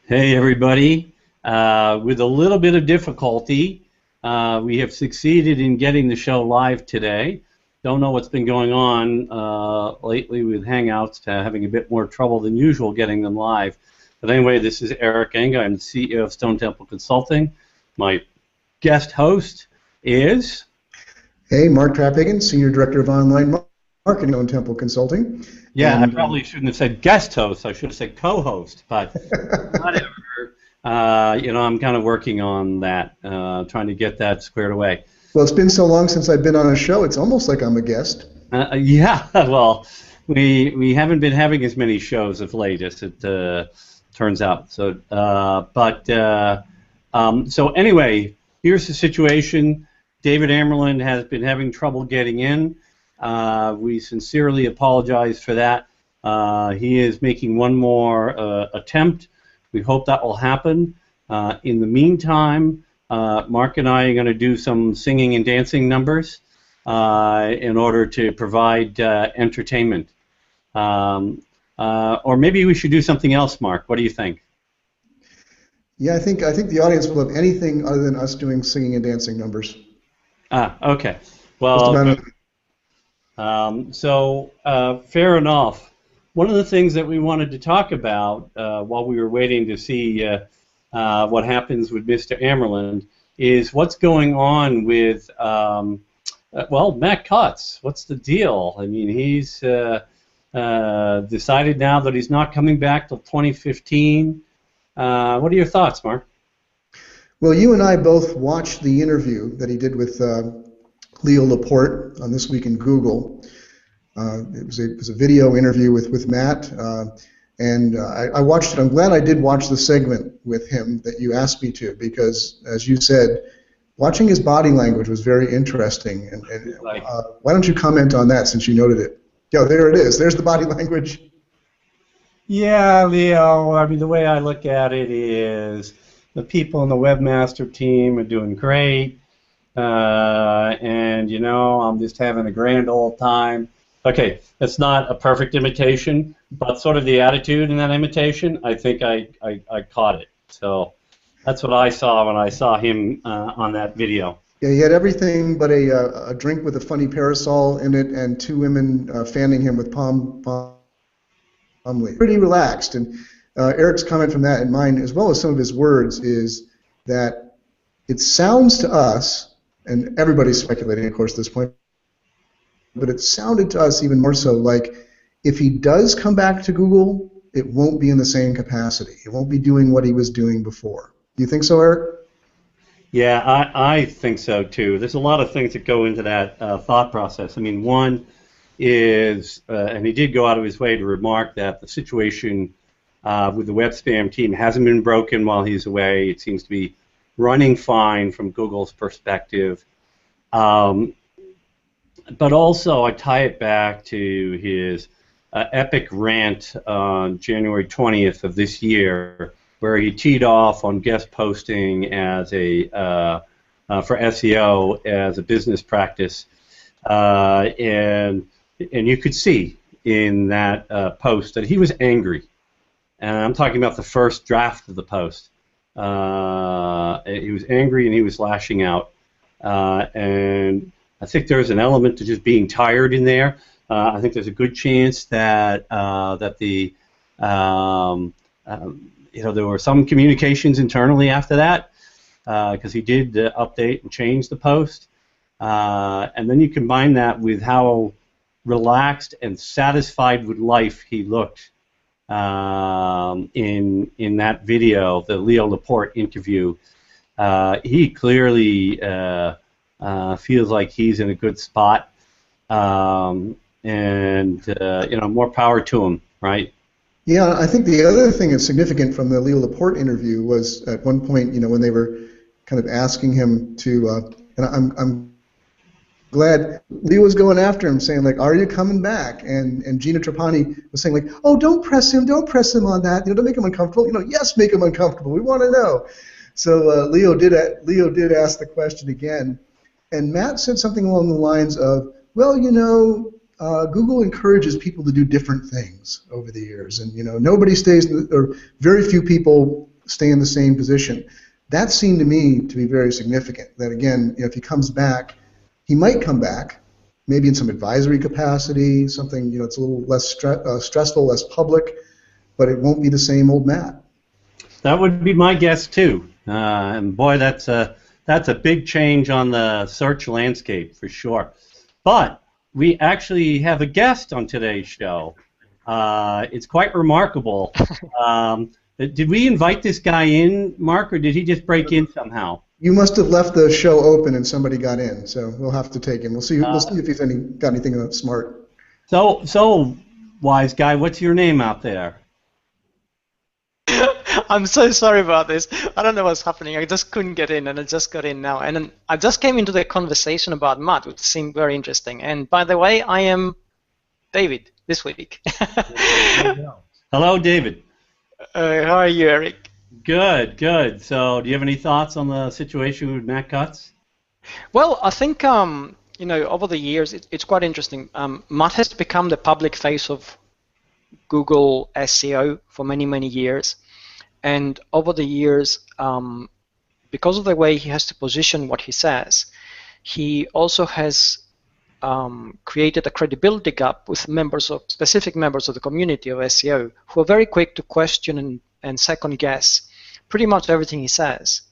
Hey everybody. With a little bit of difficulty, we have succeeded in getting the show live today. Don't know what's been going on lately with Hangouts, having a bit more trouble than usual getting them live. But anyway, this is Eric Enge. I'm the CEO of Stone Temple Consulting. My guest host is... Hey, Mark Traphagen, Senior Director of Online Marketing on Temple Consulting. Yeah, I probably shouldn't have said guest host. I should have said co-host, but whatever. I'm kind of working on that, trying to get that squared away. Well, it's been so long since I've been on a show, it's almost like I'm a guest. Yeah, well, we haven't been having as many shows of late as it turns out. So, so anyway, here's the situation. David Amerland has been having trouble getting in. We sincerely apologize for that. He is making one more attempt. We hope that will happen. In the meantime, Mark and I are going to do some singing and dancing numbers in order to provide entertainment. Or maybe we should do something else, Mark. What do you think? Yeah, I think the audience will have anything other than us doing singing and dancing numbers. Okay. Well, fair enough. One of the things that we wanted to talk about while we were waiting to see what happens with Mr. Amerland is what's going on with, Matt Cutts. What's the deal? I mean, he's decided now that he's not coming back till 2015. What are your thoughts, Mark? Well, you and I both watched the interview that he did with Leo Laporte on This Week in Google. It was a video interview with Matt, and I watched it. I'm glad I did watch the segment with him that you asked me to, because, as you said, watching his body language was very interesting. And why don't you comment on that since you noted it? Yeah, there it is. There's the body language. Yeah, Leo, I mean, the way I look at it is the people in the webmaster team are doing great, and, I'm just having a grand old time. Okay, it's not a perfect imitation, but sort of the attitude in that imitation, I think I caught it. So that's what I saw when I saw him on that video. Yeah, he had everything but a drink with a funny parasol in it and two women fanning him with palm leaf. Pretty relaxed. And Eric's comment from that and mine, as well as some of his words, is that it sounds to us, and everybody's speculating, of course, at this point, but it sounded to us even more so like if he does come back to Google, it won't be in the same capacity. It won't be doing what he was doing before. Do you think so, Eric? Yeah, I think so too. There's a lot of things that go into that thought process. I mean, one is, and he did go out of his way to remark that the situation with the web spam team hasn't been broken while he's away. It seems to be running fine from Google's perspective. But also, I tie it back to his epic rant on January 20th of this year, where he teed off on guest posting as for SEO as a business practice, and you could see in that post that he was angry, and I'm talking about the first draft of the post. He was angry and he was lashing out, and I think there's an element to just being tired in there. I think there's a good chance that there were some communications internally after that, because he did update and change the post, and then you combine that with how relaxed and satisfied with life he looked in that video, the Leo Laporte interview. He clearly feels like he's in a good spot, and more power to him, right? Yeah, I think the other thing that's significant from the Leo Laporte interview was at one point, when they were kind of asking him to, and I'm glad Leo was going after him, saying like, "Are you coming back?" And Gina Trapani was saying like, "Oh, don't press him on that. Don't make him uncomfortable. Yes, make him uncomfortable. We want to know." So Leo did ask the question again. And Matt said something along the lines of, well, Google encourages people to do different things over the years, and nobody stays, or very few people stay in the same position. That seemed to me to be very significant. That again, if he comes back, he might come back, maybe in some advisory capacity, something it's a little less stressful, less public, but it won't be the same old Matt. That would be my guess too. And boy, that's a big change on the search landscape for sure. But we actually have a guest on today's show. It's quite remarkable. Did we invite this guy in, Mark, or did he just break in somehow? You must have left the show open and somebody got in, so we'll have to take him. We'll see. We'll see if he's got anything smart. So wise guy, what's your name out there? I'm so sorry about this. I don't know what's happening. I just couldn't get in, and I just got in now. And then I just came into the conversation about Matt, which seemed very interesting. And by the way, I am David this week. Hello, David. How are you, Eric? Good, good. So, do you have any thoughts on the situation with Matt Cutts? Well, I think over the years, it's quite interesting. Matt has become the public face of Google SEO for many, many years. And over the years, because of the way he has to position what he says, he also has created a credibility gap with specific members of the community of SEO who are very quick to question and second guess pretty much everything he says.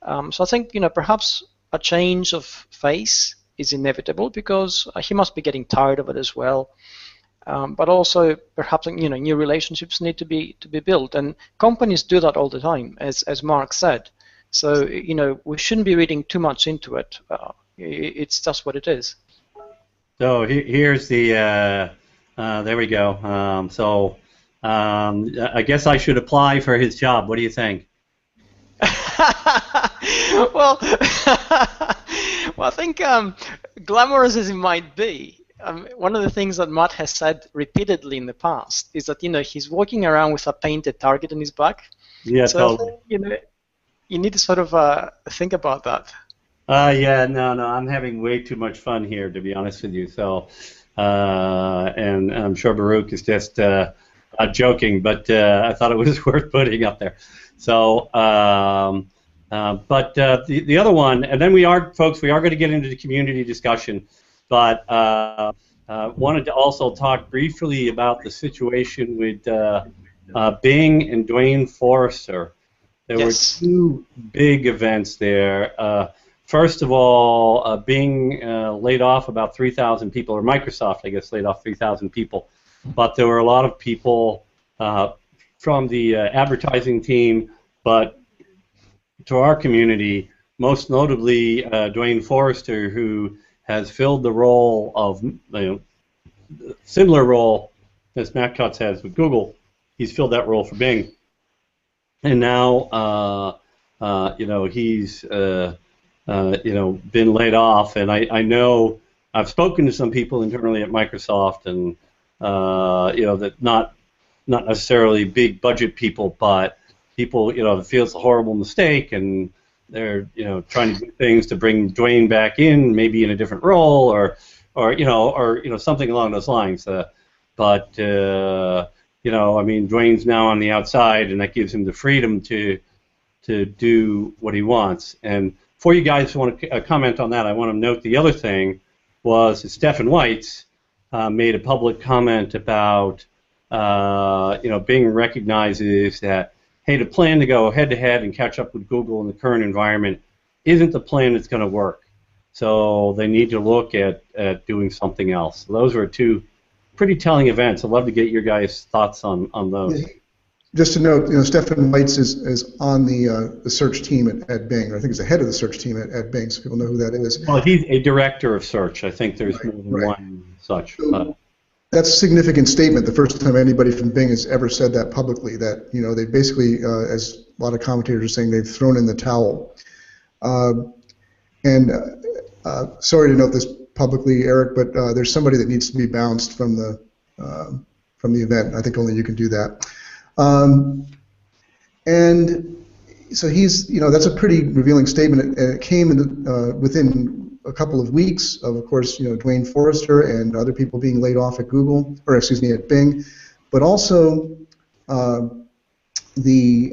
So I think perhaps a change of face is inevitable because he must be getting tired of it as well. But also perhaps new relationships need to be built, and companies do that all the time, as Mark said. So we shouldn't be reading too much into it. It's just what it is. So here's the there we go. I guess I should apply for his job. What do you think? Well, I think glamorous as it might be, one of the things that Matt has said repeatedly in the past is that he's walking around with a painted target on his back. Yeah, so totally. You need to sort of think about that. Yeah, no, I'm having way too much fun here, to be honest with you. So, and I'm sure Baruch is just joking, but I thought it was worth putting up there. So, but the other one, and then we are going to get into the community discussion, but wanted to also talk briefly about the situation with Bing and Dwayne Forrester. There were two big events there. First of all, Bing laid off about 3,000 people, or Microsoft, I guess, laid off 3,000 people. But there were a lot of people from the advertising team, but to our community, most notably Dwayne Forrester, who has filled the role of, similar role as Matt Cutts has with Google. He's filled that role for Bing. And now, he's been laid off, and I know I've spoken to some people internally at Microsoft, and that not necessarily big budget people, but people that feel it's a horrible mistake, and they're trying to do things to bring Dwayne back in, maybe in a different role, or something along those lines. But Dwayne's now on the outside, and that gives him the freedom to do what he wants. And before you guys want to comment on that, I want to note the other thing was that Stefan Weitz made a public comment about, Bing recognizes that, hey, the plan to go head-to-head and catch up with Google in the current environment isn't the plan that's going to work. So they need to look at doing something else. So those were two pretty telling events. I'd love to get your guys' thoughts on those. Just to note, Stefan Weitz is on the search team at Bing. I think he's the head of the search team at Bing, so people know who that is. Well, he's a director of search. I think there's more than one such. So, that's a significant statement. The first time anybody from Bing has ever said that publicly. That they basically, as a lot of commentators are saying, they've thrown in the towel. Sorry to note this publicly, Eric, but there's somebody that needs to be bounced from the event. I think only you can do that. And so he's, that's a pretty revealing statement, and it came within a couple of weeks of course, Dwayne Forrester and other people being laid off at Google, or excuse me, at Bing, but also the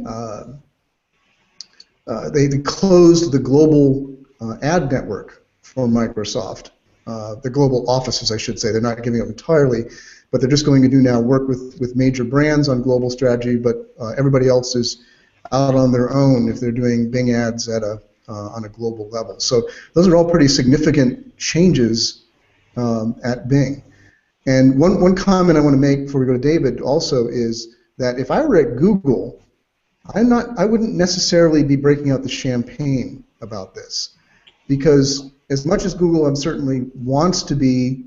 they closed the global ad network for Microsoft, the global offices, I should say. They're not giving up entirely, but they're just going to do now work with major brands on global strategy, but everybody else is out on their own if they're doing Bing ads at on a global level. So those are all pretty significant changes at Bing. And one comment I want to make before we go to David also is that if I were at Google, I wouldn't necessarily be breaking out the champagne about this, because as much as Google certainly wants to be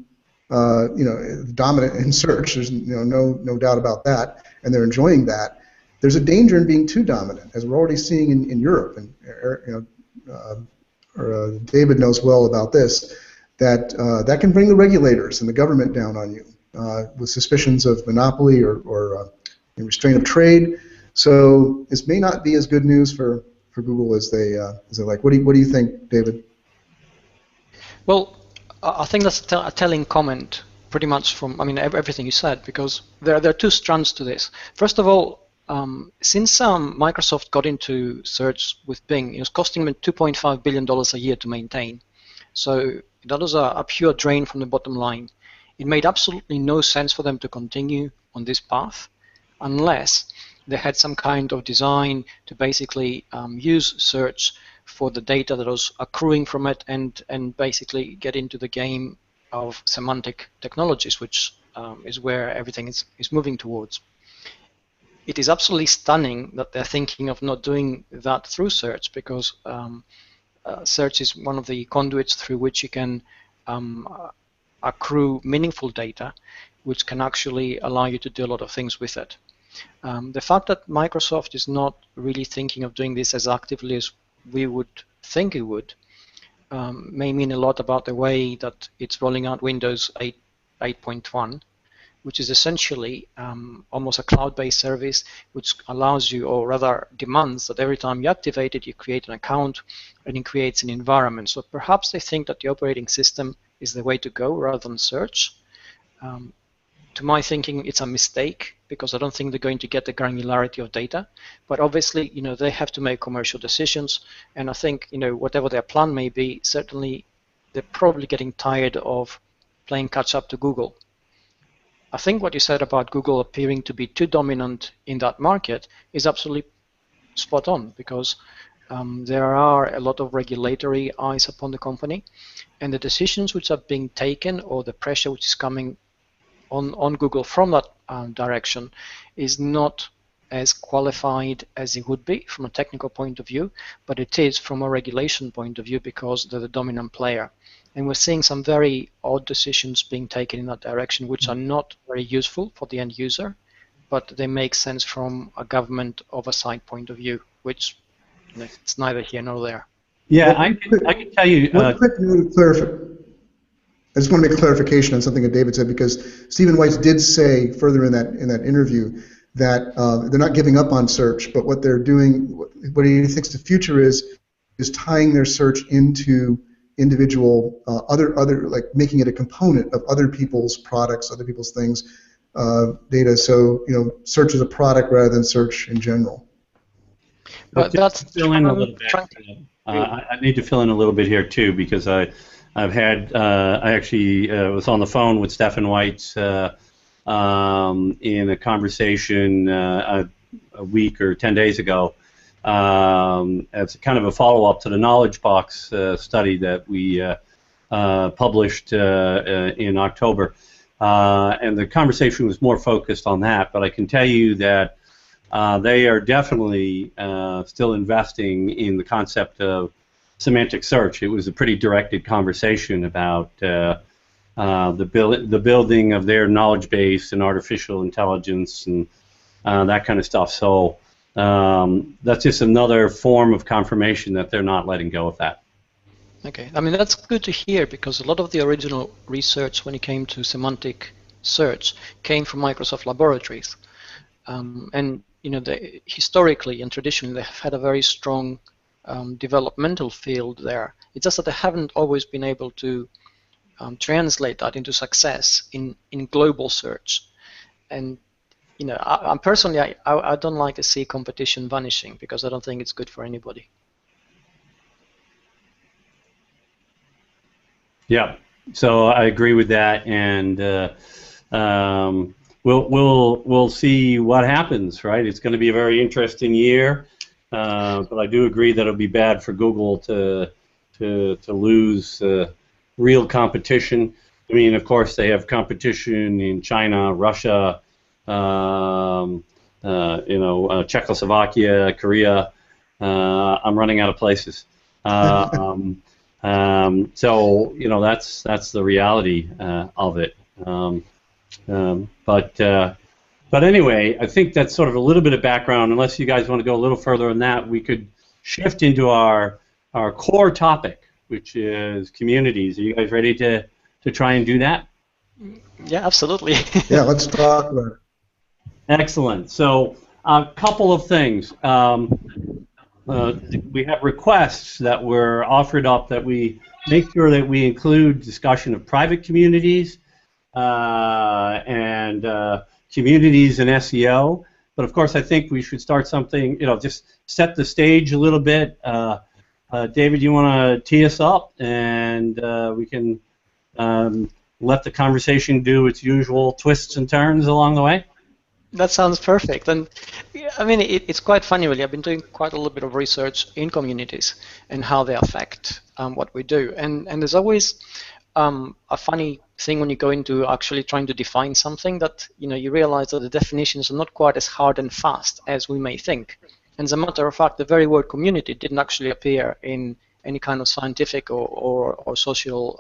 dominant in search, there's no doubt about that, and they're enjoying that. There's a danger in being too dominant, as we're already seeing in Europe, and David knows well about this. That can bring the regulators and the government down on you with suspicions of monopoly or restraint of trade. So this may not be as good news for Google as they like. What do you think, David? Well, I think that's a telling comment, pretty much from everything you said, because there are two strands to this. First of all, since Microsoft got into search with Bing, it was costing them $2.5 billion a year to maintain. So that was a pure drain from the bottom line. It made absolutely no sense for them to continue on this path unless they had some kind of design to basically use search for the data that was accruing from it and basically get into the game of semantic technologies, which is where everything is moving towards. It is absolutely stunning that they're thinking of not doing that through search, because search is one of the conduits through which you can accrue meaningful data, which can actually allow you to do a lot of things with it. The fact that Microsoft is not really thinking of doing this as actively as we would think it would may mean a lot about the way that it's rolling out Windows 8.1, which is essentially almost a cloud-based service which allows you, or rather demands, that every time you activate it, you create an account and it creates an environment. So perhaps they think that the operating system is the way to go rather than search. To my thinking, it's a mistake, because I don't think they're going to get the granularity of data. But obviously, they have to make commercial decisions, and I think, whatever their plan may be, certainly they're probably getting tired of playing catch up to Google. I think what you said about Google appearing to be too dominant in that market is absolutely spot on, because there are a lot of regulatory eyes upon the company, and the decisions which are being taken, or the pressure which is coming on Google from that direction, is not as qualified as it would be from a technical point of view, but it is from a regulation point of view, because they're the dominant player. And we're seeing some very odd decisions being taken in that direction, which are not very useful for the end user, but they make sense from a government oversight point of view, which it's neither here nor there. Yeah, I can tell you. One quick note of clarification. I just want to make a clarification on something that David said, because Stephen Weiss did say further in that interview that they're not giving up on search, but what they're doing, what he thinks the future is tying their search into individual like making it a component of other people's products, other people's things, data. So search as a product rather than search in general. But that's fill in a little bit. I need to fill in a little bit here too, because I actually was on the phone with Stephen Weitz in a conversation a week or 10 days ago as kind of a follow-up to the Knowledge Box study that we published in October. And the conversation was more focused on that, but I can tell you that they are definitely still investing in the concept of semantic search. It was a pretty directed conversation about the building of their knowledge base and artificial intelligence and that kind of stuff. So that's just another form of confirmation that they're not letting go of that. Okay, I mean, that's good to hear, because a lot of the original research when it came to semantic search came from Microsoft laboratories. And they, historically and traditionally, they have had a very strong developmental field there. It's just that they haven't always been able to translate that into success in global search. And I personally, I don't like to see competition vanishing, because I don't think it's good for anybody. Yeah, so I agree with that, and we'll see what happens. Right, it's going to be a very interesting year, but I do agree that it'll be bad for Google to lose real competition. I mean, of course, they have competition in China, Russia, Czechoslovakia, Korea. I'm running out of places. So that's the reality of it. But anyway, I think that's sort of a little bit of background. Unless you guys want to go a little further on that, we could shift into our core topic, which is communities. Are you guys ready to try and do that? Yeah, absolutely. Yeah, let's talk about it. Excellent. So a couple of things. We have requests that were offered up that we make sure that we include discussion of private communities and communities in SEO. But of course, I think we should start something, just set the stage a little bit. David, you want to tee us up, and we can let the conversation do its usual twists and turns along the way? That sounds perfect. And I mean, it's quite funny, really. I've been doing quite a little bit of research in communities and how they affect what we do. And there's always a funny thing when you go into actually trying to define something that, you realize that the definitions are not quite as hard and fast as we may think. And as a matter of fact, the very word community didn't actually appear in any kind of scientific or social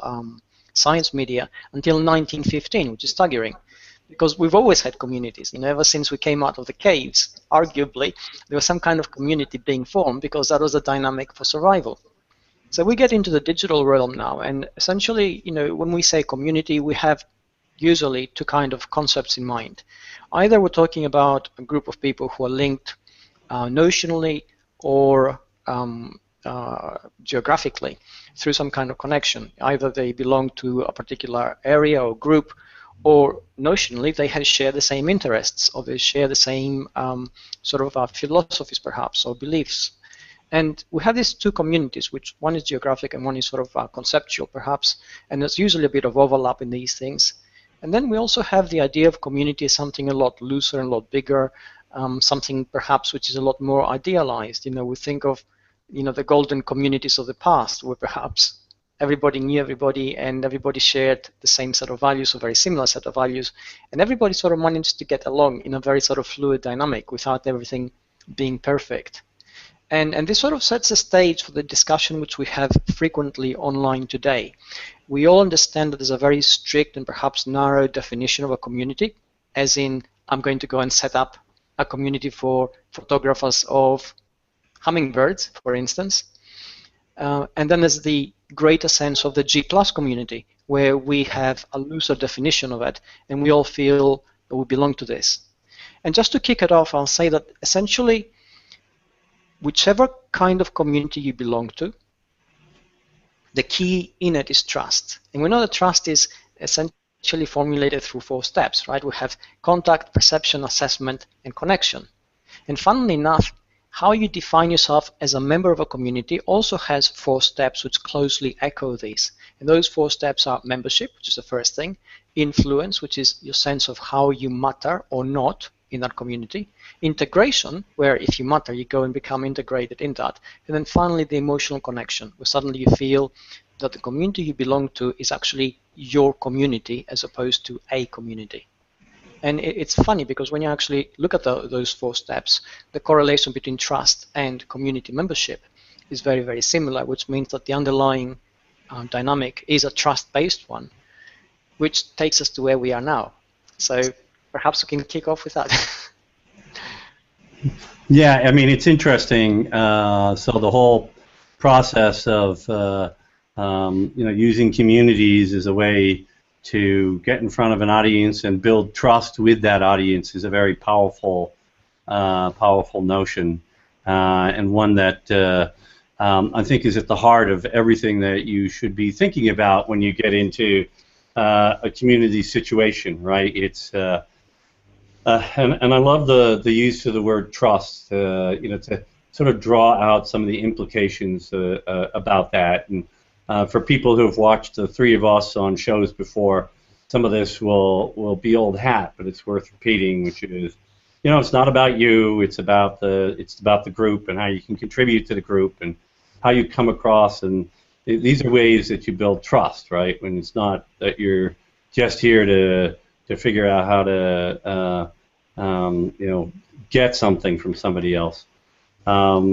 science media until 1915, which is staggering. Because we've always had communities, ever since we came out of the caves, arguably, there was some kind of community being formed because that was a dynamic for survival. So we get into the digital realm now, and essentially, when we say community, we have usually two kind of concepts in mind. Either we're talking about a group of people who are linked notionally or geographically through some kind of connection. Either they belong to a particular area or group, or notionally they share the same interests, or they share the same philosophies perhaps, or beliefs. And we have these two communities, which one is geographic and one is sort of conceptual perhaps, and there's usually a bit of overlap in these things. And then we also have the idea of community as something a lot looser and a lot bigger, something perhaps which is a lot more idealized. We think of the golden communities of the past, where perhaps everybody knew everybody and everybody shared the same set of values, or very similar set of values, and everybody sort of managed to get along in a very sort of fluid dynamic without everything being perfect. And this sort of sets the stage for the discussion which we have frequently online today. We all understand that there's a very strict and perhaps narrow definition of a community, as in, I'm going to go and set up a community for photographers of hummingbirds, for instance. And then there's the greater sense of the G+ community, where we have a looser definition of it, and we all feel that we belong to this. And just to kick it off, I'll say that essentially, whichever kind of community you belong to, the key in it is trust. And we know that trust is essentially formulated through 4 steps, right? We have contact, perception, assessment, and connection. And funnily enough, how you define yourself as a member of a community also has 4 steps which closely echo these. And those 4 steps are membership, which is the first thing, influence, which is your sense of how you matter or not in that community, integration, where if you matter, you go and become integrated in that, and then finally the emotional connection, where suddenly you feel that the community you belong to is actually your community as opposed to a community. And it's funny because when you actually look at those 4 steps, the correlation between trust and community membership is very, very similar, which means that the underlying dynamic is a trust-based one, which takes us to where we are now. So perhaps we can kick off with that. Yeah, I mean, it's interesting. So the whole process of using communities as a way to get in front of an audience and build trust with that audience is a very powerful notion, and one that I think is at the heart of everything that you should be thinking about when you get into a community situation, right? It's and I love the use of the word trust, to sort of draw out some of the implications about that. And for people who have watched the three of us on shows before, some of this will be old hat, but it's worth repeating, which is, it's not about you. It's about the group and how you can contribute to the group and how you come across. And these are ways that you build trust, right? When it's not that you're just here to figure out how to get something from somebody else. But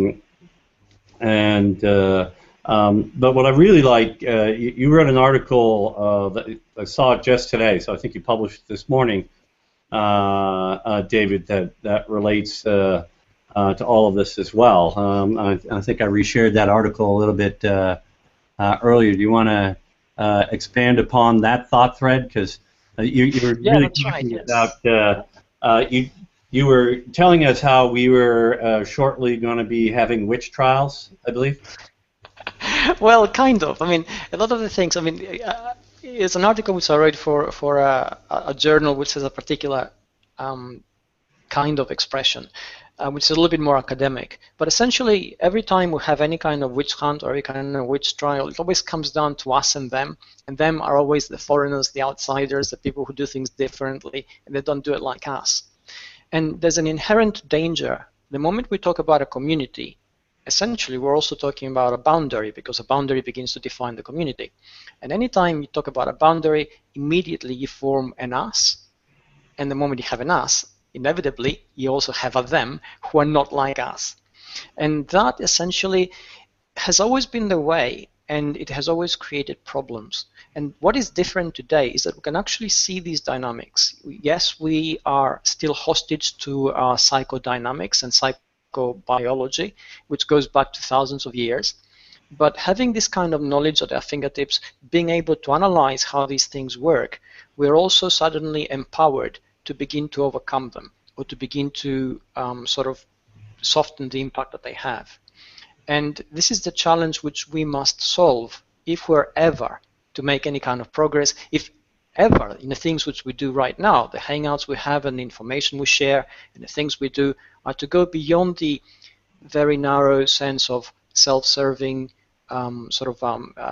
what I really like, you wrote an article that I saw it just today, so I think you published it this morning, David, that relates to all of this as well. I think I reshared that article a little bit earlier. Do you want to expand upon that thought thread? Because you were really talking about you were telling us how we were shortly going to be having witch trials, I believe. Well, kind of. I mean, a lot of the things. I mean, it's an article which I wrote for a journal which has a particular kind of expression, which is a little bit more academic. But essentially, every time we have any kind of witch hunt or any kind of witch trial, it always comes down to us and them. And them are always the foreigners, the outsiders, the people who do things differently, and they don't do it like us. And there's an inherent danger. The moment we talk about a community, essentially we're also talking about a boundary, because a boundary begins to define the community. And anytime you talk about a boundary, immediately you form an us. And the moment you have an us, inevitably you also have a them who are not like us. And that essentially has always been the way, and it has always created problems. And what is different today is that we can actually see these dynamics. Yes, we are still hostage to psychodynamics and psychobiology, which goes back to thousands of years. But having this kind of knowledge at our fingertips, being able to analyze how these things work, we're also suddenly empowered to begin to overcome them, or to begin to sort of soften the impact that they have. And this is the challenge which we must solve if we're ever to make any kind of progress, if ever in the things which we do right now, the hangouts we have and the information we share and the things we do, are to go beyond the very narrow sense of self-serving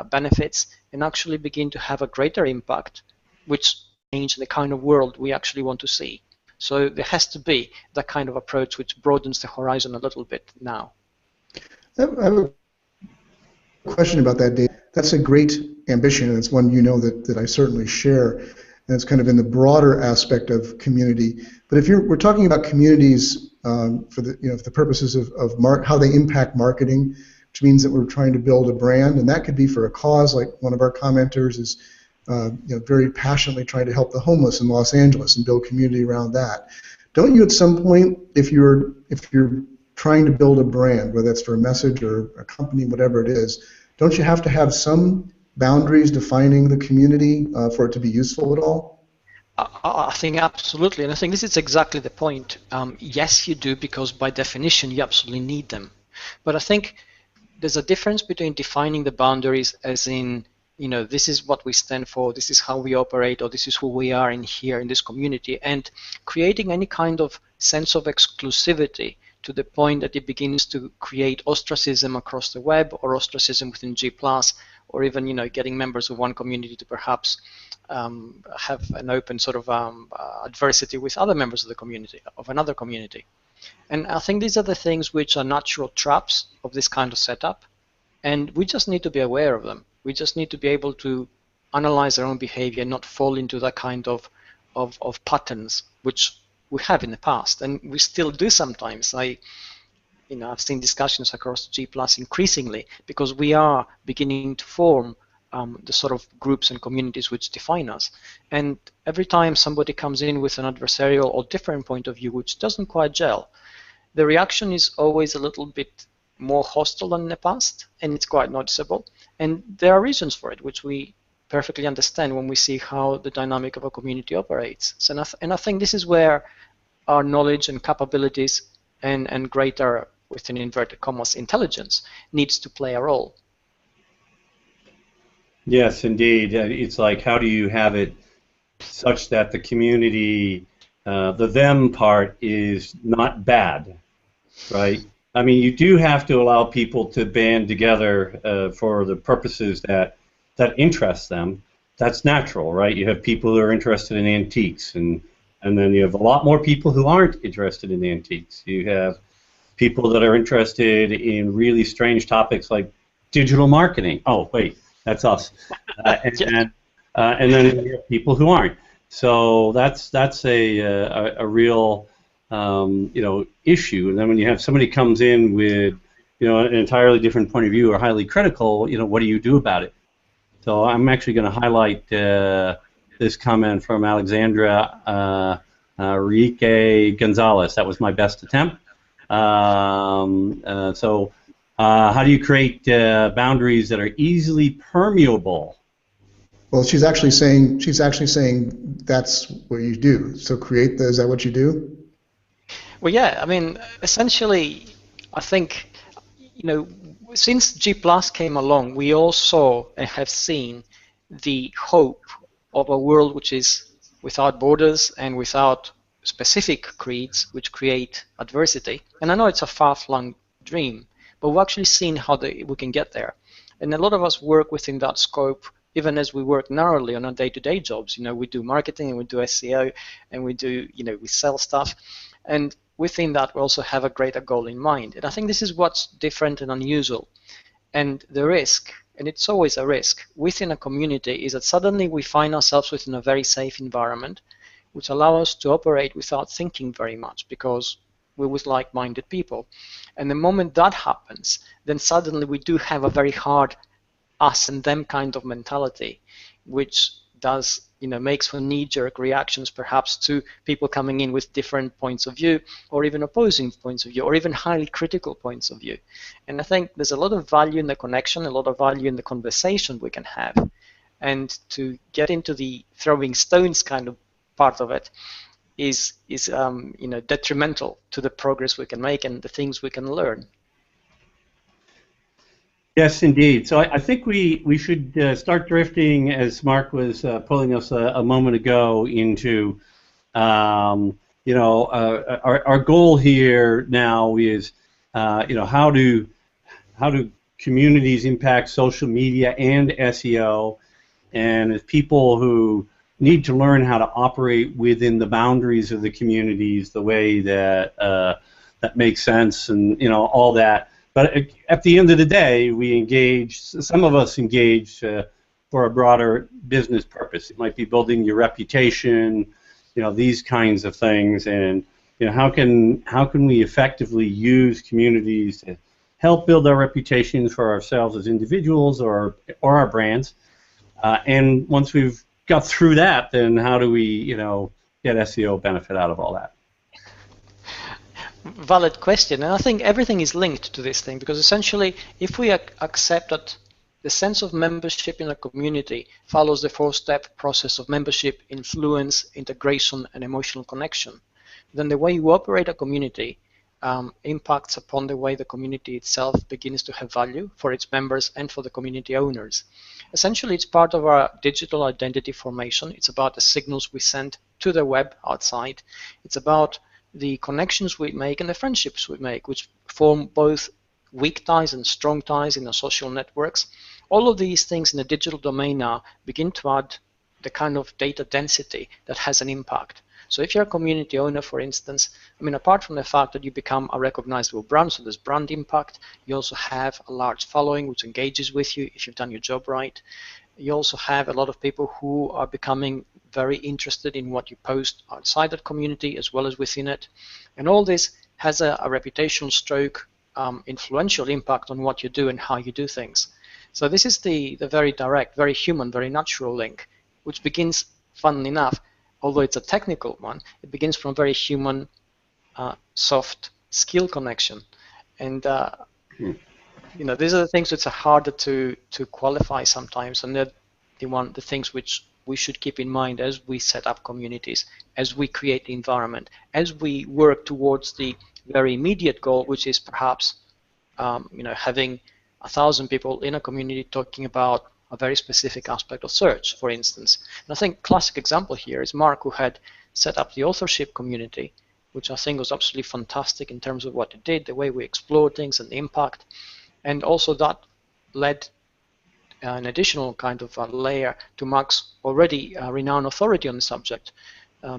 benefits, and actually begin to have a greater impact, which change the kind of world we actually want to see. So there has to be that kind of approach which broadens the horizon a little bit now. I have a question about that, Dave. That's a great ambition, and it's one that I certainly share, and it's kind of in the broader aspect of community. But if we're talking about communities for the purposes of how they impact marketing, which means that we're trying to build a brand, and that could be for a cause, like one of our commenters is very passionately trying to help the homeless in Los Angeles and build community around that. Don't you at some point, if you're trying to build a brand, whether that's for a message or a company, whatever it is, don't you have to have some boundaries defining the community for it to be useful at all? I think absolutely, and I think this is exactly the point. Yes, you do, because by definition you absolutely need them. But I think there's a difference between defining the boundaries as in, this is what we stand for, this is how we operate, or this is who we are in here in this community, and creating any kind of sense of exclusivity to the point that it begins to create ostracism across the web, or ostracism within G+, or even getting members of one community to perhaps have an open sort of adversity with other members of the community, of another community. And I think these are the things which are natural traps of this kind of setup, and we just need to be aware of them. We just need to be able to analyze our own behavior, not fall into that kind of patterns which we have in the past, and we still do sometimes. I've seen discussions across G+ increasingly, because we are beginning to form the sort of groups and communities which define us. And every time somebody comes in with an adversarial or different point of view which doesn't quite gel, the reaction is always a little bit more hostile than in the past, and it's quite noticeable. And there are reasons for it, which we perfectly understand when we see how the dynamic of a community operates. So, and I think this is where our knowledge and capabilities and greater, within inverted commas, intelligence needs to play a role. Yes, indeed. It's like, how do you have it such that the community, the them part is not bad, right? I mean, you do have to allow people to band together for the purposes that interest them. That's natural, right? You have people who are interested in antiques, and then you have a lot more people who aren't interested in antiques. You have people that are interested in really strange topics like digital marketing. Oh, wait, that's us. And then you have people who aren't. So that's a real issue. And then when you have somebody comes in with an entirely different point of view or highly critical, what do you do about it? So I'm actually going to highlight this comment from Alexandra Rique Gonzalez. That was my best attempt. How do you create boundaries that are easily permeable? Well, she's actually saying that's what you do. So create those. Is that what you do? Well, yeah. I mean, essentially, I think since G+ came along, we all saw and have seen the hope of a world which is without borders and without specific creeds which create adversity. And I know it's a far-flung dream, but we've actually seen how we can get there. And a lot of us work within that scope, even as we work narrowly on our day-to-day jobs. We do marketing and we do SEO and we do, we sell stuff. And within that, we also have a greater goal in mind. And I think this is what's different and unusual. And the risk, and it's always a risk, within a community is that suddenly we find ourselves within a very safe environment, which allows us to operate without thinking very much because we're with like-minded people. And the moment that happens, then suddenly we do have a very hard us and them kind of mentality, which does, makes for knee-jerk reactions perhaps to people coming in with different points of view or even opposing points of view or even highly critical points of view. And I think there's a lot of value in the connection, a lot of value in the conversation we can have. And to get into the throwing stones kind of part of it is detrimental to the progress we can make and the things we can learn. Yes, indeed. So I think we should start drifting, as Mark was pulling us a moment ago, into our goal here now is how do communities impact social media and SEO, and as people who need to learn how to operate within the boundaries of the communities, the way that that makes sense, and all that. But at the end of the day, some of us engage for a broader business purpose. It might be building your reputation, these kinds of things, and how can we effectively use communities to help build our reputations for ourselves as individuals or our brands, and once we've got through that, then how do we get SEO benefit out of all that? Valid question, and I think everything is linked to this thing, because essentially if we accept that the sense of membership in a community follows the four-step process of membership, influence, integration, and emotional connection, then the way you operate a community impacts upon the way the community itself begins to have value for its members and for the community owners. Essentially, it's part of our digital identity formation. It's about the signals we send to the web outside. It's about the connections we make and the friendships we make, which form both weak ties and strong ties in our social networks. All of these things in the digital domain now begin to add the kind of data density that has an impact. So if you're a community owner, for instance, apart from the fact that you become a recognizable brand, so there's brand impact, you also have a large following which engages with you if you've done your job right. You also have a lot of people who are becoming very interested in what you post outside that community as well as within it. And all this has a reputational stroke influential impact on what you do and how you do things. So this is the very direct, very human, very natural link, which begins, funnily enough, although it's a technical one, it begins from a very human, soft skill connection. And these are the things which are harder to qualify sometimes, and they're the things which we should keep in mind as we set up communities, as we create the environment, as we work towards the very immediate goal, which is perhaps having 1,000 people in a community talking about a very specific aspect of search, for instance. And I think classic example here is Mark, who had set up the authorship community, which I think was absolutely fantastic in terms of what it did, the way we explored things and the impact. And also that led an additional kind of layer to Mark's already renowned authority on the subject,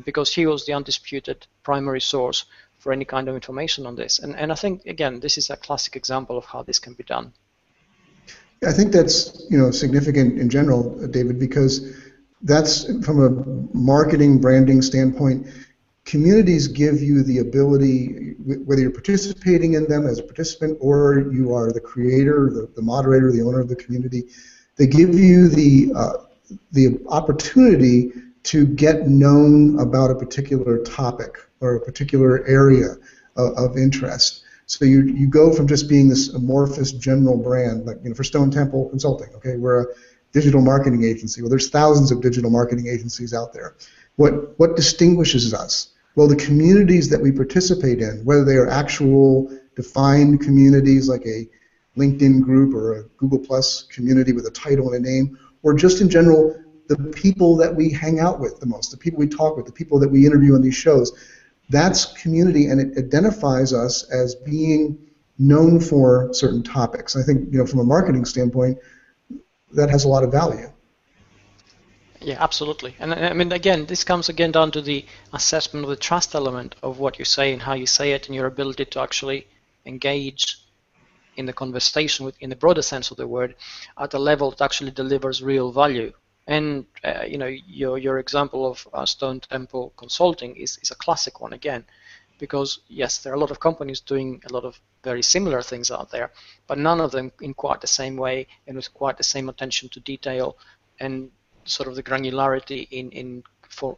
because he was the undisputed primary source for any kind of information on this. And I think, again, this is a classic example of how this can be done. I think that's significant in general, David, because that's from a marketing branding standpoint. Communities give you the ability, whether you're participating in them as a participant or you are the creator, the moderator, the owner of the community, they give you the opportunity to get known about a particular topic or a particular area of interest. So you go from just being this amorphous general brand, like for Stone Temple Consulting, okay, we're a digital marketing agency. Well, there's thousands of digital marketing agencies out there. What distinguishes us? Well, the communities that we participate in, whether they are actual defined communities like a LinkedIn group or a Google Plus community with a title and a name, or just in general, the people that we hang out with the most, the people we talk with, the people that we interview on these shows, that's community, and it identifies us as being known for certain topics. I think, from a marketing standpoint, that has a lot of value. Yeah, absolutely. And I mean, again, this comes again down to the assessment of the trust element of what you say and how you say it, and your ability to actually engage in the conversation in the broader sense of the word at a level that actually delivers real value. And your example of Stone Temple Consulting is a classic one again, because yes, there are a lot of companies doing a lot of very similar things out there, but none of them in quite the same way and with quite the same attention to detail and sort of the granularity in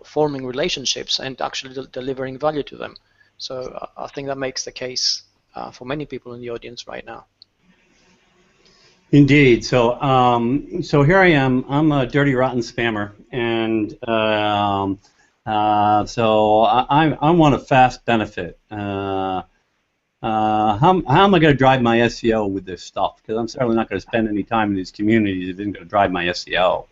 forming relationships and actually delivering value to them. So I think that makes the case for many people in the audience right now. Indeed. So so here I am. I'm a dirty, rotten spammer, and so I want a fast benefit. How am I going to drive my SEO with this stuff? Because I'm certainly not going to spend any time in these communities if it isn't going to drive my SEO.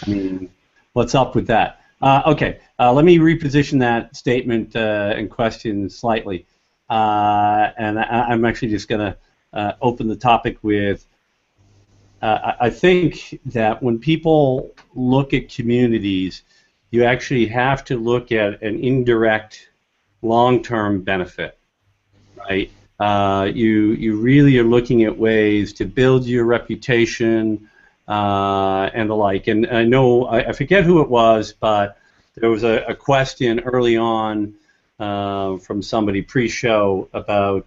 I mean, what's up with that? Okay, let me reposition that statement and question slightly. And I'm actually just going to open the topic with, I think that when people look at communities, you actually have to look at an indirect long-term benefit, right? You really are looking at ways to build your reputation and the like. And I know, I forget who it was, but there was a question early on from somebody pre-show about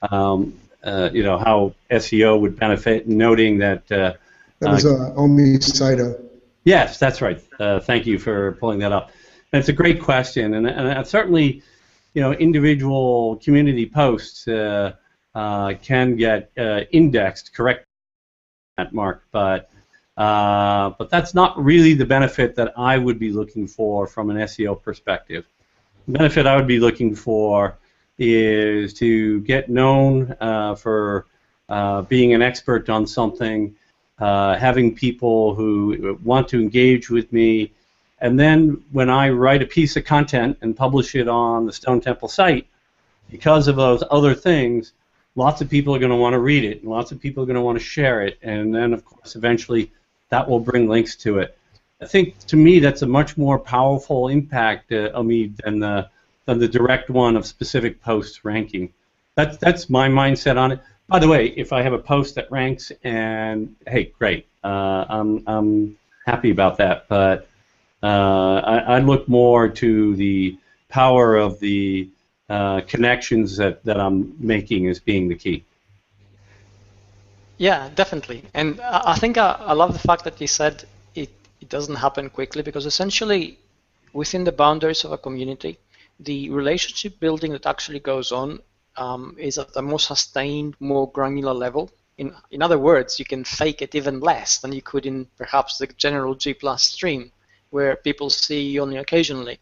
how SEO would benefit, noting that that was Omi Saito. Yes, that's right. Thank you for pulling that up. And it's a great question, and certainly, individual community posts can get indexed, correct, Mark, but that's not really the benefit that I would be looking for from an SEO perspective. The benefit I would be looking for is to get known for being an expert on something, having people who want to engage with me, and then when I write a piece of content and publish it on the Stone Temple site, because of those other things, lots of people are going to want to read it, and lots of people are going to want to share it, and then, of course, eventually that will bring links to it. I think, to me, that's a much more powerful impact, Omid, than the direct one of specific posts ranking. That's my mindset on it. By the way, if I have a post that ranks, and hey, great, I'm happy about that. But I look more to the power of the connections that I'm making as being the key. Yeah, definitely. And I think I love the fact that you said it doesn't happen quickly, because essentially within the boundaries of a community, the relationship building that actually goes on is at a more sustained, more granular level. In other words, you can fake it even less than you could in perhaps the general G+ stream, where people see you only occasionally.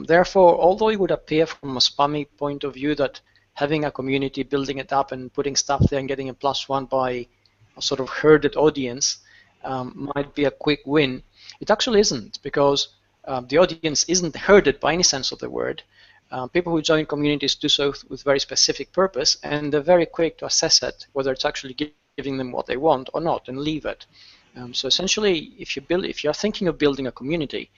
Therefore, although it would appear from a spammy point of view that having a community, building it up and putting stuff there and getting a +1 by a sort of herded audience might be a quick win, it actually isn't, because the audience isn't herded by any sense of the word. People who join communities do so with very specific purpose, and they're very quick to assess it, whether it's actually giving them what they want or not, and leave it. So essentially, if you're thinking of building a community,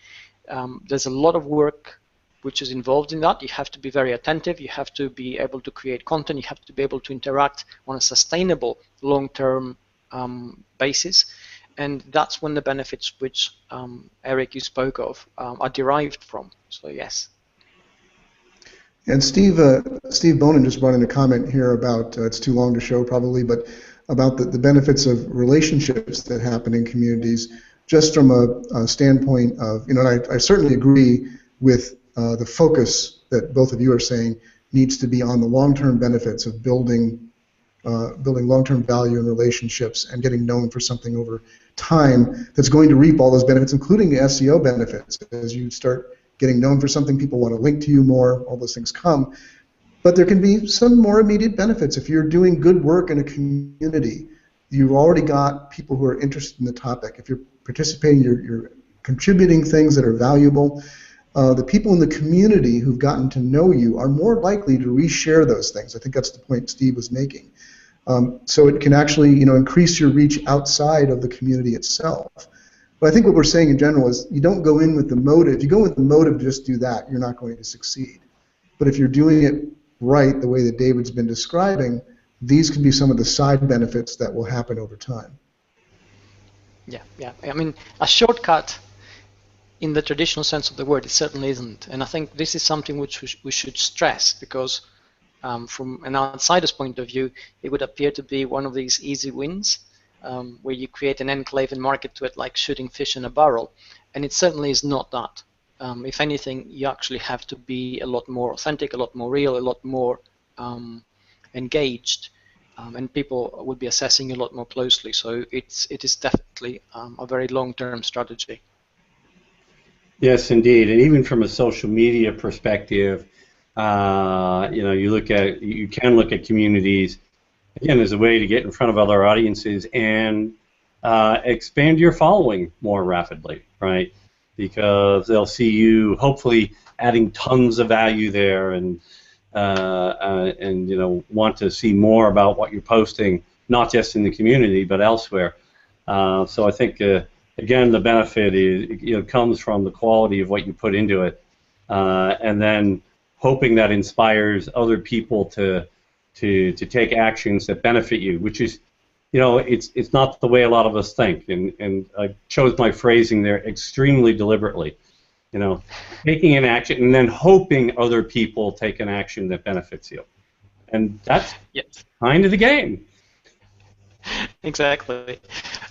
there's a lot of work which is involved in that. You have to be very attentive. You have to be able to create content. You have to be able to interact on a sustainable, long-term basis. And that's when the benefits which, Eric, you spoke of are derived from. So yes. And Steve Bonin just brought in a comment here about, it's too long to show probably, but about the benefits of relationships that happen in communities, just from a standpoint of, and I certainly agree with the focus that both of you are saying needs to be on the long-term benefits of building long-term value in relationships and getting known for something over time that's going to reap all those benefits, including the SEO benefits. As you start getting known for something, people want to link to you more, all those things come. But there can be some more immediate benefits. If you're doing good work in a community, you've already got people who are interested in the topic. If you're participating, you're contributing things that are valuable. The people in the community who've gotten to know you are more likely to reshare those things. I think that's the point Steve was making. So it can actually, increase your reach outside of the community itself. But I think what we're saying in general is you don't go in with the motive. If you go with the motive to just do that, you're not going to succeed. But if you're doing it right, the way that David's been describing, these can be some of the side benefits that will happen over time. Yeah. I mean, a shortcut in the traditional sense of the word, it certainly isn't. And I think this is something which we should stress, because from an outsider's point of view, it would appear to be one of these easy wins, where you create an enclave and market to it like shooting fish in a barrel. And it certainly is not that. If anything, you actually have to be a lot more authentic, a lot more real, a lot more engaged, and people will be assessing you a lot more closely. So it is definitely a very long-term strategy. Yes, indeed, and even from a social media perspective, you can look at communities again as a way to get in front of other audiences and expand your following more rapidly, right? Because they'll see you hopefully adding tons of value there, and want to see more about what you're posting, not just in the community but elsewhere. So I think again the benefit is comes from the quality of what you put into it, and then hoping that inspires other people to take actions that benefit you, which is, it's not the way a lot of us think, and I chose my phrasing there extremely deliberately. Taking an action and then hoping other people take an action that benefits you, and that's kind of the game. Exactly.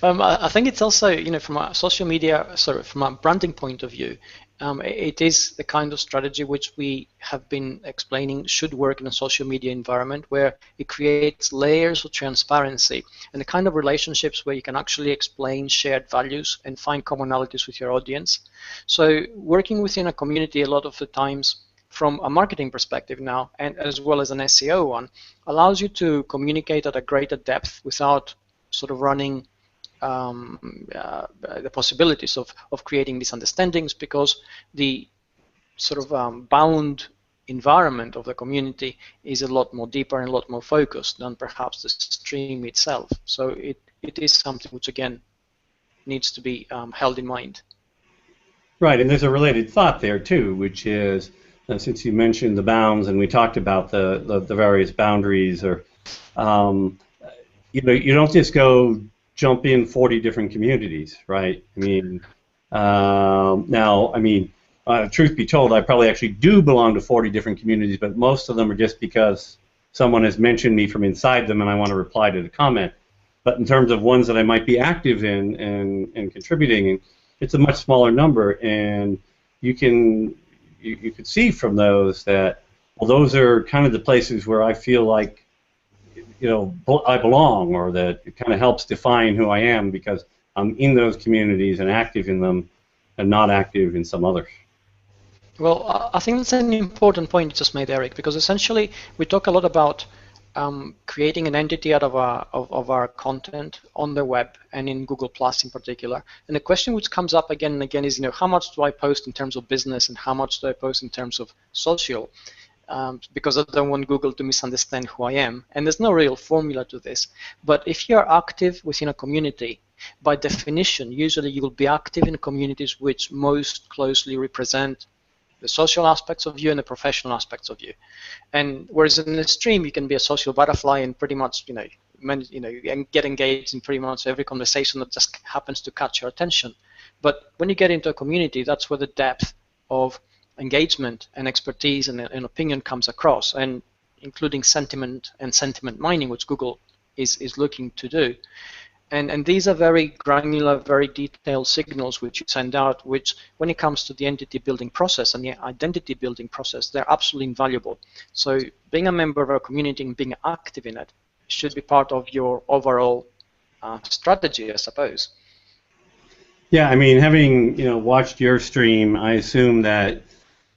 I think it's also, from a social media, from a branding point of view, it is the kind of strategy which we have been explaining should work in a social media environment, where it creates layers of transparency and the kind of relationships where you can actually explain shared values and find commonalities with your audience. So working within a community a lot of the times, from a marketing perspective now, and as well as an SEO one, allows you to communicate at a greater depth without sort of running the possibilities of creating misunderstandings, because the sort of bound environment of the community is a lot more deeper and a lot more focused than perhaps the stream itself. So it is something which, again, needs to be held in mind. Right, and there's a related thought there too, which is, since you mentioned the bounds and we talked about the various boundaries, or you don't just go jump in 40 different communities, right? I mean, truth be told, I probably actually do belong to 40 different communities, but most of them are just because someone has mentioned me from inside them and I want to reply to the comment. But in terms of ones that I might be active in and contributing, it's a much smaller number, and you could see from those that, well, those are kind of the places where I feel like I belong, or that it kind of helps define who I am, because I'm in those communities and active in them and not active in some others. Well, I think that's an important point you just made, Eric, because essentially we talk a lot about creating an entity out of our content on the web and in Google Plus in particular. And the question which comes up again and again is, how much do I post in terms of business and how much do I post in terms of social? Because I don't want Google to misunderstand who I am. And there's no real formula to this. But if you're active within a community, by definition, usually you will be active in communities which most closely represent the social aspects of you and the professional aspects of you. And whereas in the stream, you can be a social butterfly and pretty much, get engaged in pretty much every conversation that just happens to catch your attention. But when you get into a community, that's where the depth of engagement and expertise and opinion comes across, and including sentiment and sentiment mining, which Google is looking to do. And these are very granular, very detailed signals which you send out, which when it comes to the entity building process and the identity building process, they're absolutely invaluable. So being a member of our community and being active in it should be part of your overall strategy, I suppose. Yeah, I mean, having watched your stream, I assume that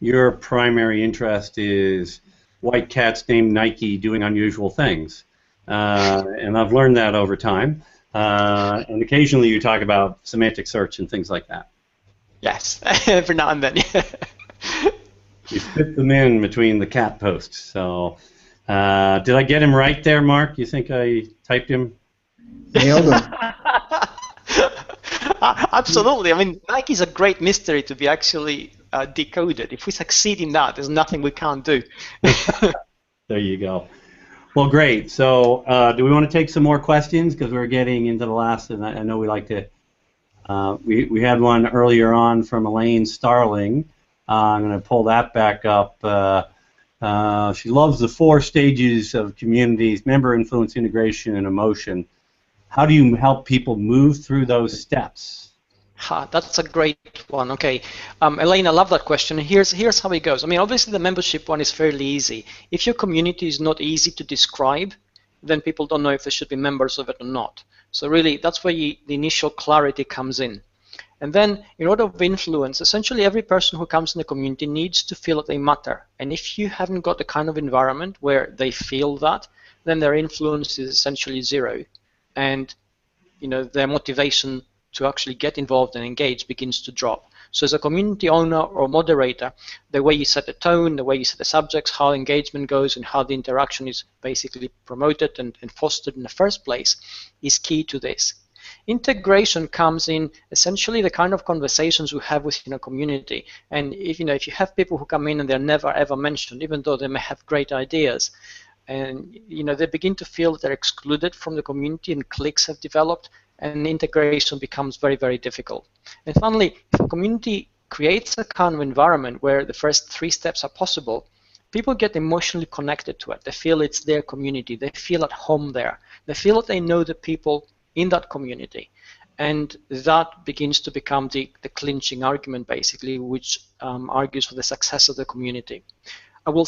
your primary interest is white cats named Nike doing unusual things, and I've learned that over time. And occasionally you talk about semantic search and things like that. Yes, every now and then. You fit them in between the cat posts. So, did I get him right there, Mark? You think I typed him? Nailed him. Absolutely. I mean, Nike's a great mystery to be actually decoded. If we succeed in that, there's nothing we can't do. There you go. Well, great. So do we want to take some more questions? Because we're getting into the last, and I know we like to, we had one earlier on from Elaine Starling. I'm going to pull that back up. She loves the 4 stages of communities: member, influence, integration, and emotion. How do you help people move through those steps? That's a great one. Okay, Elaine, I love that question. Here's how it goes. I mean, obviously the membership one is fairly easy. If your community is not easy to describe, then people don't know if they should be members of it or not. So really, that's where the initial clarity comes in. And then, in order of influence, essentially every person who comes in the community needs to feel that they matter. And if you haven't got the kind of environment where they feel that, then their influence is essentially zero. And their motivation to actually get involved and engage begins to drop. So as a community owner or moderator, the way you set the tone, the way you set the subjects, how engagement goes, and how the interaction is basically promoted and fostered in the first place is key to this. Integration comes in essentially the kind of conversations we have within a community. And if you have people who come in and they're never ever mentioned, even though they may have great ideas, and they begin to feel that they're excluded from the community and cliques have developed, and integration becomes very, very difficult. And finally, if a community creates a kind of environment where the first 3 steps are possible, people get emotionally connected to it. They feel it's their community. They feel at home there. They feel that they know the people in that community. And that begins to become the clinching argument, basically, which argues for the success of the community. I will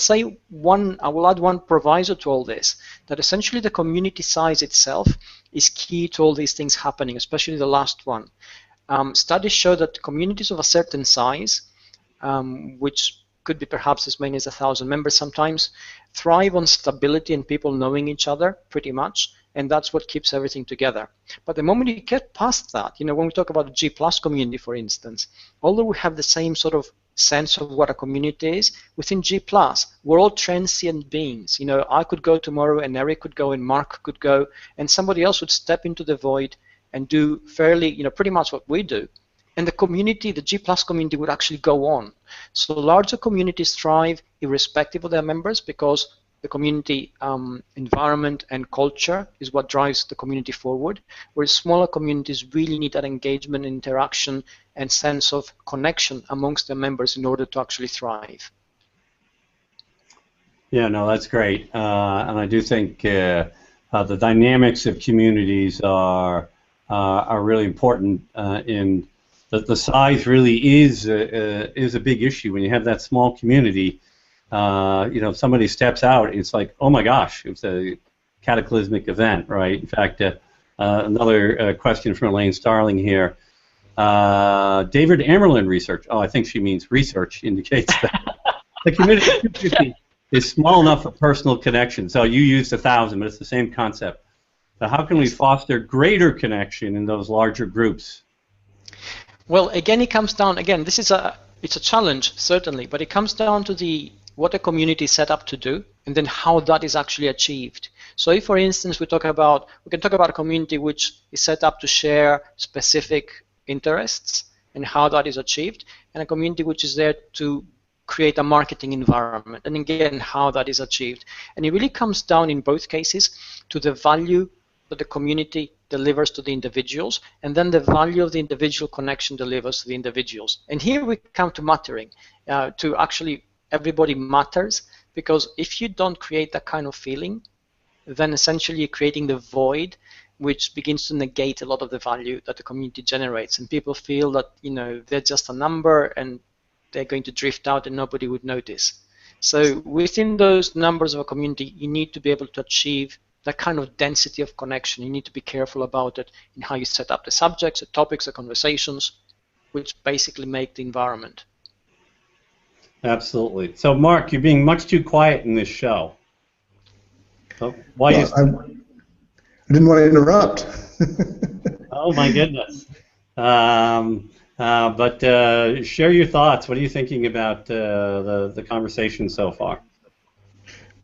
add one proviso to all this, that essentially the community size itself is key to all these things happening, especially the last one. Studies show that communities of a certain size, which could be perhaps as many as 1,000 members sometimes, thrive on stability and people knowing each other pretty much, and that's what keeps everything together. But the moment you get past that, when we talk about the G+ community, for instance, although we have the same sort of sense of what a community is, within G+, we're all transient beings. I could go tomorrow and Eric could go and Mark could go, and somebody else would step into the void and do fairly, pretty much what we do. And the community, the G+ community, would actually go on. So larger communities thrive irrespective of their members, because the community environment and culture is what drives the community forward, whereas smaller communities really need that engagement, interaction, and sense of connection amongst their members in order to actually thrive. Yeah, no, that's great. And I do think the dynamics of communities are really important. In the size really is a big issue. When you have that small community, if somebody steps out, it's like, oh my gosh, it's a cataclysmic event, right? In fact, another question from Elaine Starling here. David Amerland research, I think she means research, indicates that the community is small enough for personal connection. So you used 1,000, but it's the same concept. So how can we foster greater connection in those larger groups? Well, again, it comes down, again, it's a challenge, certainly, but it comes down to what the community is set up to do, and then how that is actually achieved. So if, for instance, we can talk about a community which is set up to share specific interests and how that is achieved, and a community which is there to create a marketing environment, and again, how that is achieved. And it really comes down in both cases to the value that the community delivers to the individuals, and then the value of the individual connection delivers to the individuals. And here we come to mattering, to actually everybody matters, because if you don't create that kind of feeling, then essentially you're creating the void, which begins to negate a lot of the value that the community generates, and people feel that they're just a number and they're going to drift out and nobody would notice. So within those numbers of a community, you need to be able to achieve that kind of density of connection. You need to be careful about it in how you set up the subjects, the topics, the conversations, which basically make the environment. Absolutely. So, Mark, you're being much too quiet in this show. So why I didn't want to interrupt. Oh, my goodness. But share your thoughts. What are you thinking about the conversation so far?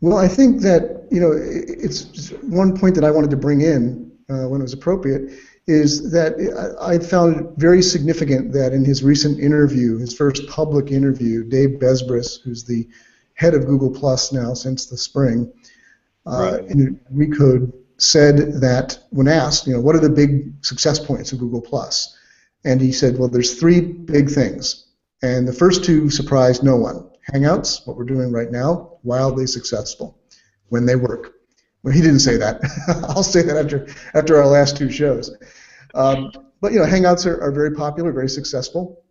Well, I think that it's just one point that I wanted to bring in when it was appropriate is that I found it very significant that in his recent interview, his first public interview, Dave Besbris, who's the head of Google Plus now since the spring, in Recode said that when asked, what are the big success points of Google Plus, and he said, well, there's 3 big things, and the first 2 surprised no one. Hangouts, what we're doing right now, wildly successful when they work. Well, he didn't say that. I'll say that after our last 2 shows. But Hangouts are very popular, very successful.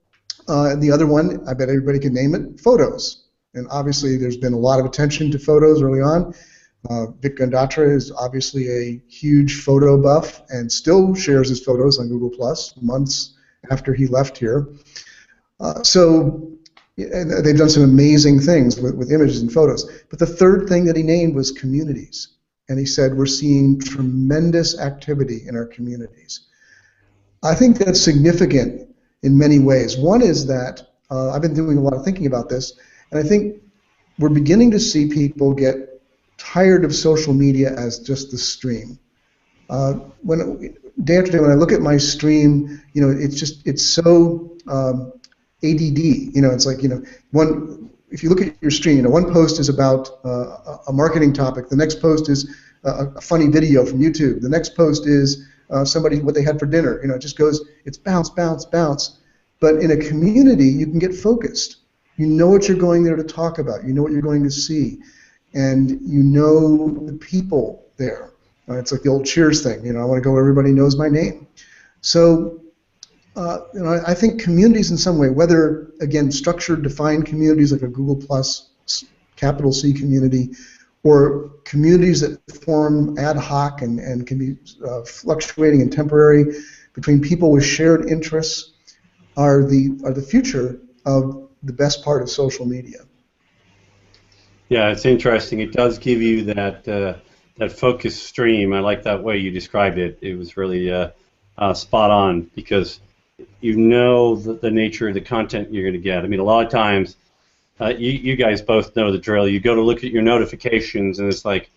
And the other one, I bet everybody can name it, photos. And obviously, there's been a lot of attention to photos early on. Vic Gandatra is obviously a huge photo buff and still shares his photos on Google Plus months after he left here. And they've done some amazing things with images and photos. But the third thing that he named was communities. And he said, we're seeing tremendous activity in our communities. I think that's significant in many ways. One is that I've been doing a lot of thinking about this, and I think we're beginning to see people get tired of social media as just the stream. Day after day, when I look at my stream, it's so ADD. It's like if you look at your stream, one post is about a marketing topic. The next post is a funny video from YouTube. The next post is what they had for dinner. It just goes. It's bounce, bounce, bounce. But in a community, you can get focused. You know what you're going there to talk about. You know what you're going to see, and you know the people there. It's like the old Cheers thing. I want to go where everybody knows my name. So. I think communities in some way, whether, again, structured, defined communities like a Google Plus, capital C community, or communities that form ad hoc and can be fluctuating and temporary between people with shared interests, are the future of the best part of social media. Yeah, it's interesting. It does give you that focused stream. I like that way you described it. It was really spot on, because you know the nature of the content you're going to get. I mean, a lot of times, you guys both know the drill. You go to look at your notifications, and it's like,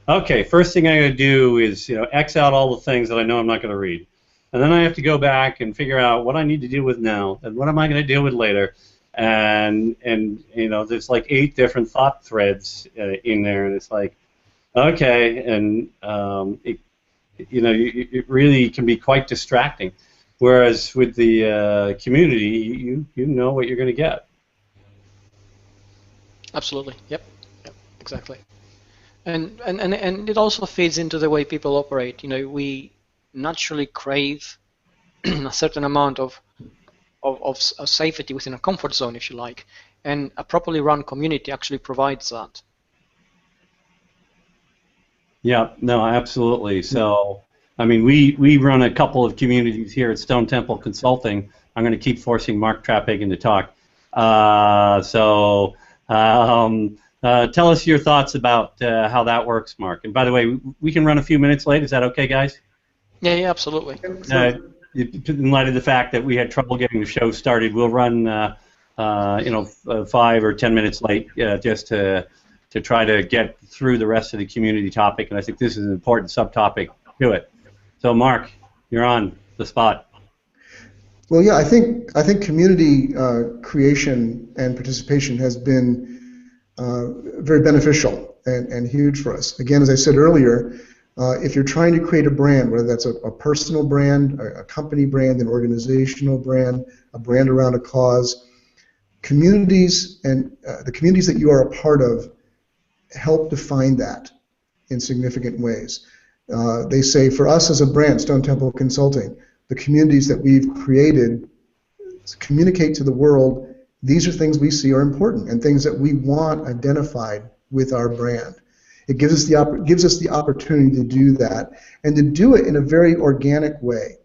okay, first thing I'm going to do is X out all the things that I know I'm not going to read, and then I have to go back and figure out what I need to deal with now, and what am I going to deal with later, and there's like 8 different thought threads in there, and it's like, okay, and it really can be quite distracting. Whereas with the community, you know what you're going to get. Absolutely. Yep. Exactly. And it also feeds into the way people operate. We naturally crave a certain amount of safety within a comfort zone, if you like, and a properly run community actually provides that. Yeah. No. Absolutely. So. I mean, we run a couple of communities here at Stone Temple Consulting. I'm going to keep forcing Mark Traphagen to talk. Tell us your thoughts about how that works, Mark. And by the way, we can run a few minutes late. Is that okay, guys? Yeah, absolutely. In light of the fact that we had trouble getting the show started, we'll run 5 or 10 minutes late just to try to get through the rest of the community topic, and I think this is an important subtopic to it. So, Mark, you're on the spot. Well, yeah, I think community creation and participation has been very beneficial and huge for us. Again, as I said earlier, if you're trying to create a brand, whether that's a personal brand, a company brand, an organizational brand, a brand around a cause, communities and the communities that you are a part of help define that in significant ways. They say for us as a brand, Stone Temple Consulting, the communities that we've created communicate to the world these are things we see are important and things that we want identified with our brand. It gives us the opportunity to do that and to do it in a very organic way,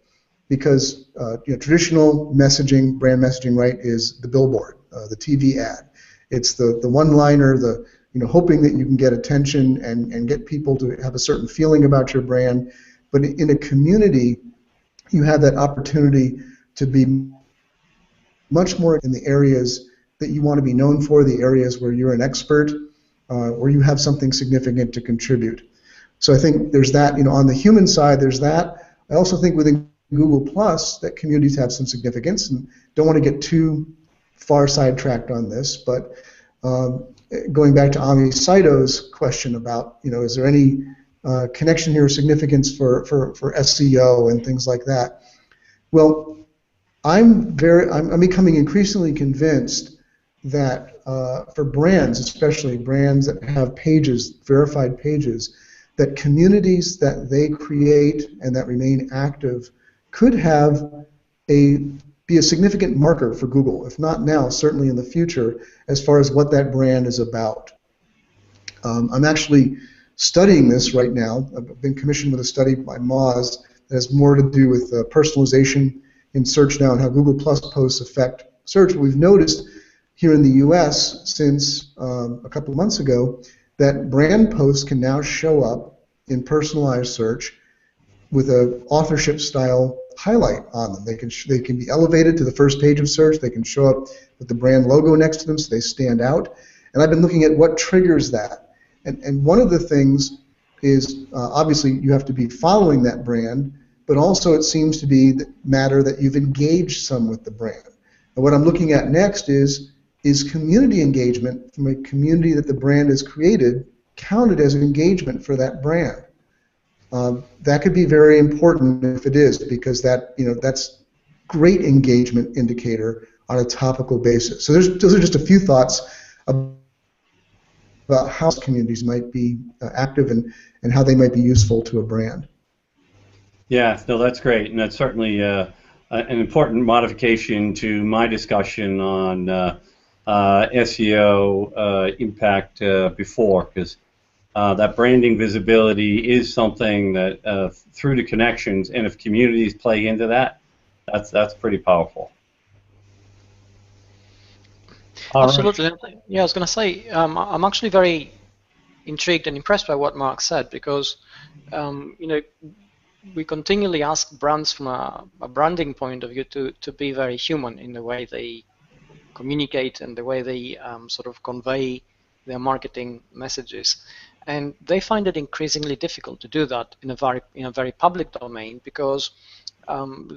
because traditional messaging, brand messaging, right, is the billboard, the TV ad. It's the one-liner, hoping that you can get attention and get people to have a certain feeling about your brand. But in a community, you have that opportunity to be much more in the areas that you want to be known for, the areas where you're an expert, where you have something significant to contribute. So I think there's that, on the human side, there's that. I also think within Google Plus that communities have some significance, and don't want to get too far sidetracked on this, but going back to Ami Saito's question about, is there any connection here or significance for SEO and things like that? Well, I'm becoming increasingly convinced that for brands, especially brands that have pages, verified pages, that communities that they create and that remain active could be a significant marker for Google, if not now, certainly in the future, as far as what that brand is about. I'm actually studying this right now. I've been commissioned with a study by Moz that has more to do with personalization in search now and how Google Plus posts affect search. But we've noticed here in the US since a couple of months ago that brand posts can now show up in personalized search with an authorship style highlight on them. They can be elevated to the first page of search. They can show up with the brand logo next to them so they stand out. And I've been looking at what triggers that. And one of the things is obviously you have to be following that brand, but also it seems to be matter that you've engaged some with the brand. And what I'm looking at next is community engagement from a community that the brand has created counted as engagement for that brand. That could be very important if it is, because that's great engagement indicator on a topical basis. So those are just a few thoughts about how communities might be active and how they might be useful to a brand. Yeah, no, that's great, and that's certainly an important modification to my discussion on SEO impact before, because that branding visibility is something that through the connections, and if communities play into that, that's pretty powerful. Absolutely. Right. Yeah, I was going to say I'm actually very intrigued and impressed by what Mark said, because we continually ask brands from a branding point of view to be very human in the way they communicate and the way they sort of convey their marketing messages. And they find it increasingly difficult to do that in a very public domain, because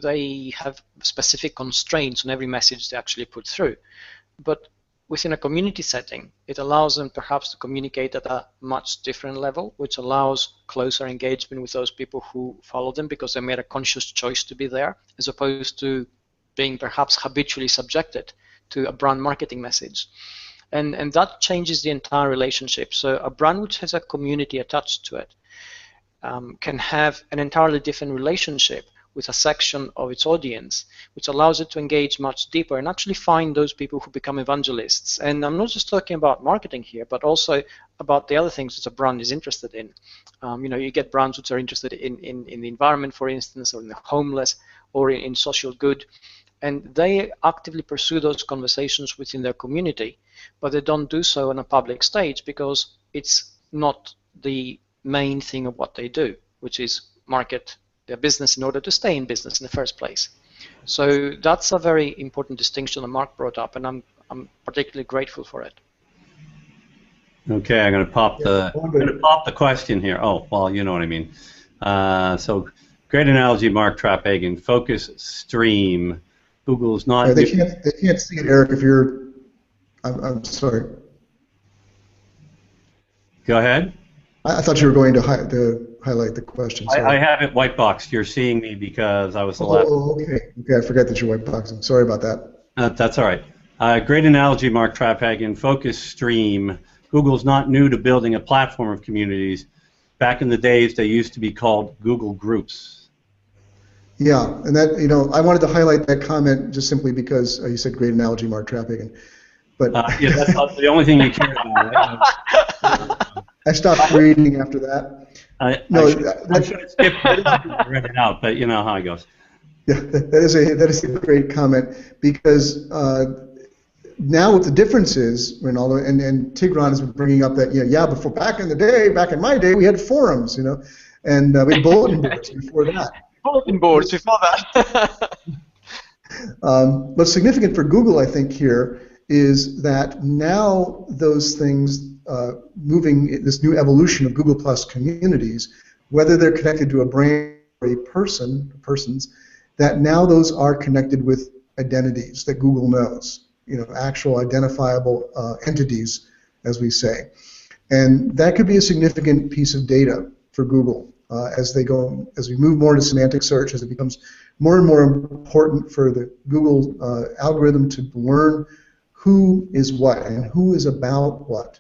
they have specific constraints on every message they actually put through. But within a community setting, it allows them perhaps to communicate at a much different level, which allows closer engagement with those people who follow them because they made a conscious choice to be there, as opposed to being perhaps habitually subjected to a brand marketing message. And that changes the entire relationship. So a brand which has a community attached to it can have an entirely different relationship with a section of its audience, which allows it to engage much deeper and actually find those people who become evangelists. And I'm not just talking about marketing here, but also about the other things that a brand is interested in. You get brands which are interested in the environment, for instance, or in the homeless, or in social good. and they actively pursue those conversations within their community, but they don't do so on a public stage because it's not the main thing of what they do, which is market their business in order to stay in business in the first place. So that's a very important distinction that Mark brought up, and I'm particularly grateful for it. Okay, I'm going to pop the question here. Oh, well, you know what I mean. So, great analogy, Mark Traphagen. Focus stream. Google's not. They can't see it, Eric. If you're, I'm sorry. Go ahead. I thought you were going to highlight the question. I have it white boxed. You're seeing me because I was the last. Oh, okay. Okay, I forgot that you're white boxing. Sorry about that. That's all right. Great analogy, Mark Traphagen. Focus stream. Google's not new to building a platform of communities. Back in the days, they used to be called Google Groups. Yeah, and that, I wanted to highlight that comment just simply because you said great analogy, Mark Traphagen. But yeah, that's not the only thing you care about. Right? I stopped reading after that. I should have skipped read it out, but you know how it goes. Yeah, that is a great comment because now what the difference is, Ronaldo, and Tigran has been bringing up that before back in my day we had forums, and we had bulletin boards before that. Bulletin boards before that. What's significant for Google, I think, here is that now those things moving this new evolution of Google Plus communities, whether they're connected to a brand or a persons, that now those are connected with identities that Google knows. Actual identifiable entities, as we say. And that could be a significant piece of data for Google as we move more to semantic search, as it becomes more and more important for the Google algorithm to learn who is what and who is about what,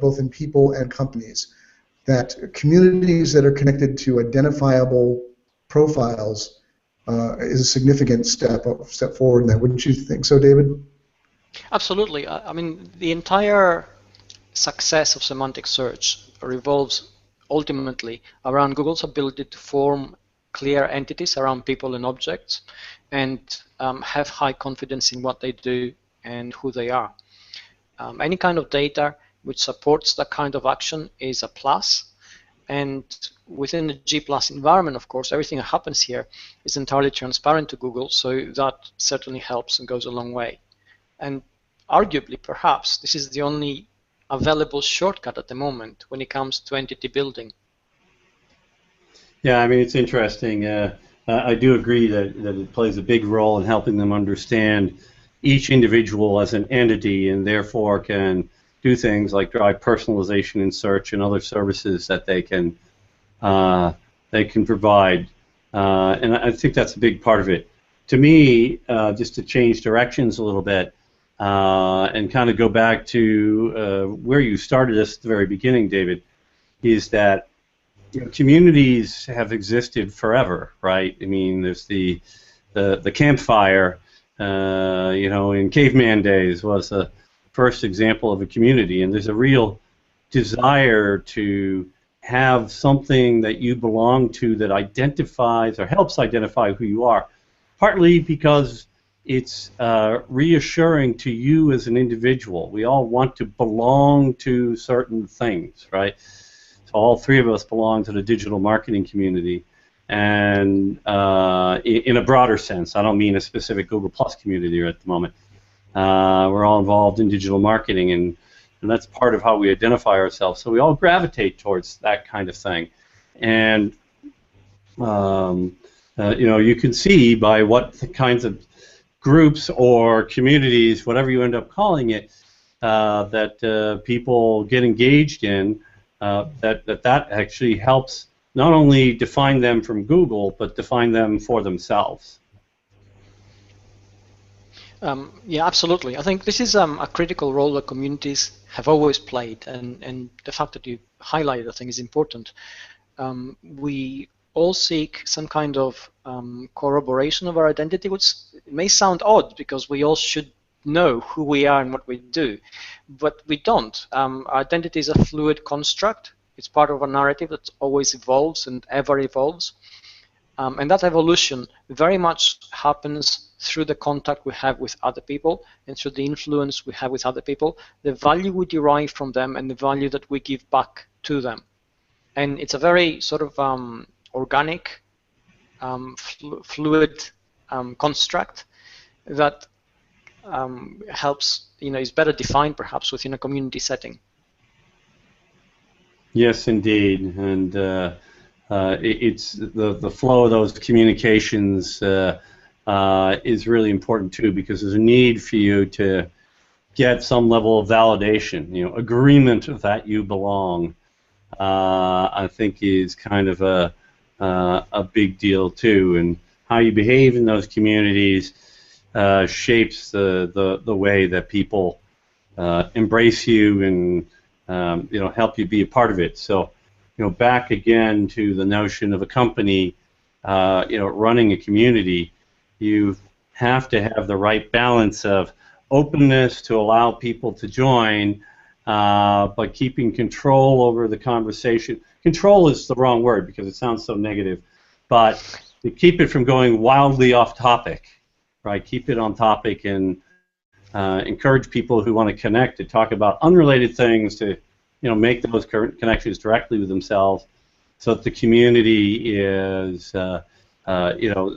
both in people and companies. That communities that are connected to identifiable profiles is a significant step forward in that. Wouldn't you think so, David? Absolutely. I mean, the entire success of semantic search revolves ultimately around Google's ability to form clear entities around people and objects and have high confidence in what they do and who they are. Any kind of data which supports that kind of action is a plus. And within the G+ environment, of course, everything that happens here is entirely transparent to Google, so that certainly helps and goes a long way. And arguably, perhaps, this is the only available shortcut at the moment when it comes to entity building. Yeah, I mean, it's interesting. I do agree that it plays a big role in helping them understand each individual as an entity and therefore can do things like drive personalization in search and other services that they can provide. And I think that's a big part of it. To me, just to change directions a little bit, and kind of go back to where you started us at the very beginning, David, is that communities have existed forever, right? I mean, there's the campfire, in caveman days was the first example of a community, and there's a real desire to have something that you belong to that identifies or helps identify who you are, partly because it's reassuring to you as an individual. We all want to belong to certain things, right? So all three of us belong to the digital marketing community, and in a broader sense. I don't mean a specific Google Plus community at the moment. We're all involved in digital marketing, and that's part of how we identify ourselves. So we all gravitate towards that kind of thing. And you can see by what the kinds of groups or communities, whatever you end up calling it, that people get engaged in, that actually helps not only define them from Google, but define them for themselves. Yeah, absolutely. I think this is a critical role that communities have always played, and the fact that you highlighted, I think, is important. We all seek some kind of corroboration of our identity, which may sound odd because we all should know who we are and what we do, but we don't. Our identity is a fluid construct. It's part of a narrative that always evolves and ever evolves. And that evolution very much happens through the contact we have with other people and through the influence we have with other people, the value we derive from them and the value that we give back to them. And it's a very sort of organic, fluid construct that helps, is better defined perhaps within a community setting. Yes, indeed, and it's the flow of those communications is really important too, because there's a need for you to get some level of validation, agreement that you belong. I think is kind of a big deal too, and how you behave in those communities shapes the way that people embrace you and help you be a part of it. So, back again to the notion of a company, running a community, you have to have the right balance of openness to allow people to join, but keeping control over the conversation. Control is the wrong word because it sounds so negative, but to keep it from going wildly off topic, right? Keep it on topic and encourage people who want to connect to talk about unrelated things, to make those connections directly with themselves, so that the community is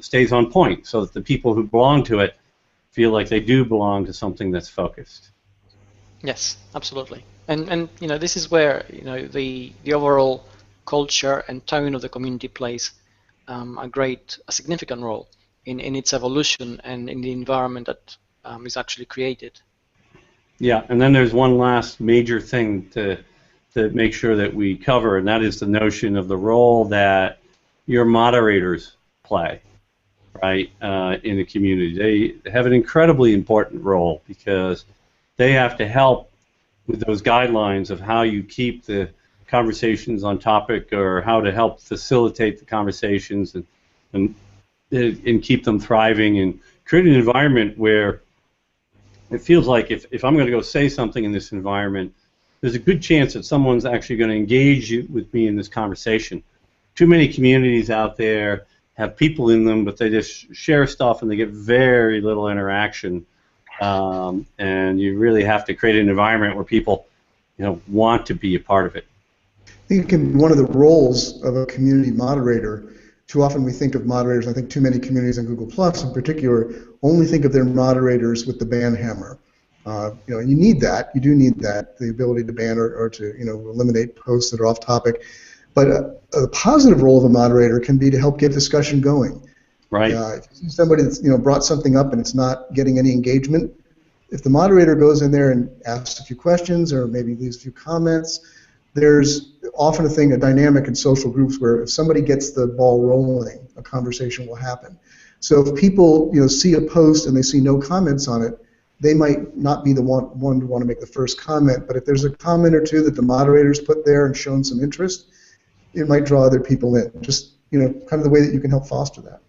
stays on point, so that the people who belong to it feel like they do belong to something that's focused. Yes, absolutely. And this is where the overall culture and tone of the community plays a significant role in its evolution and in the environment that is actually created. Yeah, and then there's one last major thing to make sure that we cover, and that is the notion of the role that your moderators play, right, in the community. They have an incredibly important role because they have to help with those guidelines of how you keep the conversations on topic, or how to help facilitate the conversations and keep them thriving, and create an environment where it feels like if I'm going to go say something in this environment, there's a good chance that someone's actually going to engage with me in this conversation. Too many communities out there have people in them, but they just share stuff and they get very little interaction. And you really have to create an environment where people, want to be a part of it. I think one of the roles of a community moderator, too often we think of moderators, I think too many communities on Google Plus in particular, only think of their moderators with the ban hammer. And you need that. You do need that, the ability to ban or to eliminate posts that are off topic. But a positive role of a moderator can be to help get discussion going. Right. If you see somebody that's brought something up and it's not getting any engagement, if the moderator goes in there and asks a few questions or maybe leaves a few comments, there's often a dynamic in social groups where if somebody gets the ball rolling, a conversation will happen. So if people see a post and they see no comments on it, they might not be the one to want to make the first comment, but if there's a comment or two that the moderators put there and shown some interest, it might draw other people in. Just kind of the way that you can help foster that.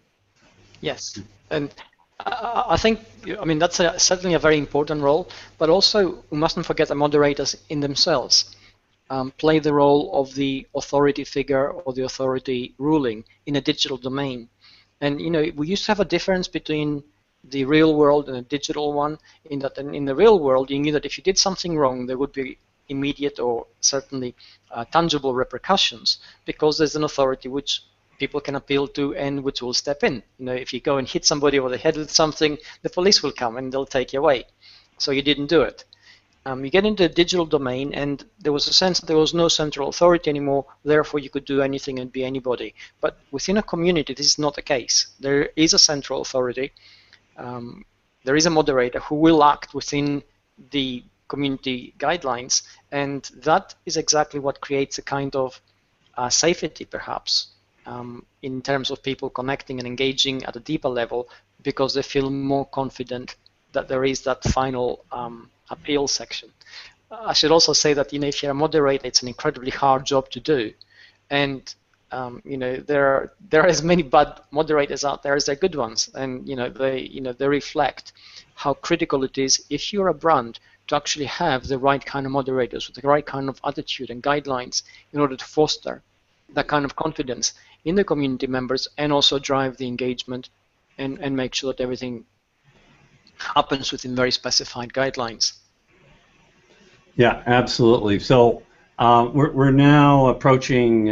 Yes, and I think that's certainly a very important role, but also we mustn't forget the moderators in themselves play the role of the authority figure or the authority ruling in a digital domain. And we used to have a difference between the real world and a digital one, in that in the real world you knew that if you did something wrong there would be immediate or certainly tangible repercussions, because there's an authority which people can appeal to and which will step in. If you go and hit somebody over the head with something, the police will come and they'll take you away. So you didn't do it. You get into the digital domain and there was a sense that there was no central authority anymore, therefore you could do anything and be anybody. But within a community this is not the case. There is a central authority. There is a moderator who will act within the community guidelines, and that is exactly what creates a kind of safety perhaps in terms of people connecting and engaging at a deeper level, because they feel more confident that there is that final appeal section. I should also say that if you're a moderator, it's an incredibly hard job to do, and there are as many bad moderators out there as there are good ones, and they reflect how critical it is, if you're a brand, to actually have the right kind of moderators with the right kind of attitude and guidelines in order to foster that kind of confidence in the community members, and also drive the engagement and make sure that everything happens within very specified guidelines. Yeah, absolutely. So we're now approaching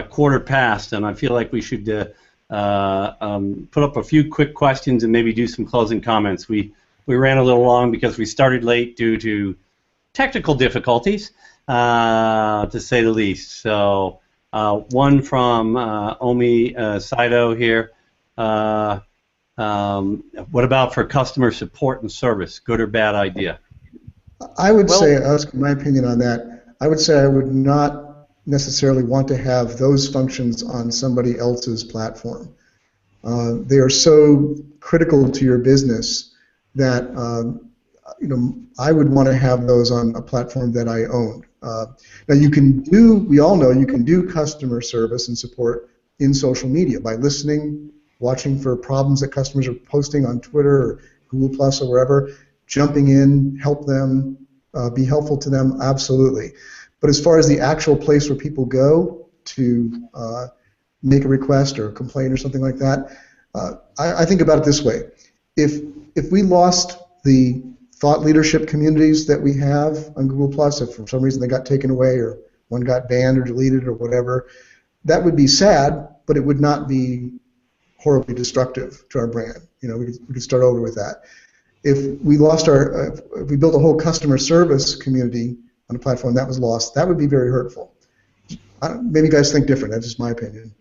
quarter past, and I feel like we should put up a few quick questions and maybe do some closing comments. We ran a little long because we started late due to technical difficulties, to say the least. So one from Omi Saito here. What about for customer support and service? Good or bad idea? I would say, asking my opinion on that, I would say I would not necessarily want to have those functions on somebody else's platform. They are so critical to your business that I would want to have those on a platform that I own. Now you can do, we all know you can do customer service and support in social media by listening, watching for problems that customers are posting on Twitter or Google Plus or wherever, jumping in, help them, be helpful to them, absolutely. But as far as the actual place where people go to make a request or a complaint or something like that, I think about it this way. If we lost the thought leadership communities that we have on Google Plus, if for some reason they got taken away or one got banned or deleted or whatever, that would be sad, but it would not be horribly destructive to our brand. We could start over with that. If we lost if we built a whole customer service community on a platform that was lost, that would be very hurtful. Maybe you guys think different. That's just my opinion.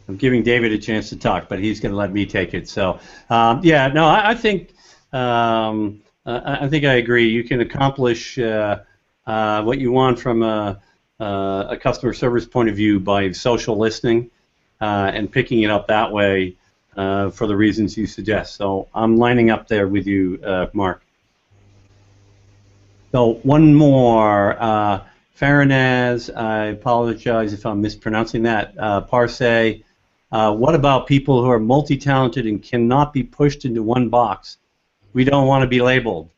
I'm giving David a chance to talk, but he's going to let me take it. So, yeah, no, I think I agree. You can accomplish what you want from a customer service point of view by social listening and picking it up that way for the reasons you suggest. So I'm lining up there with you, Mark. So one more. Farinaz, I apologize if I'm mispronouncing that. Parse. What about people who are multi-talented and cannot be pushed into one box? We don't want to be labeled.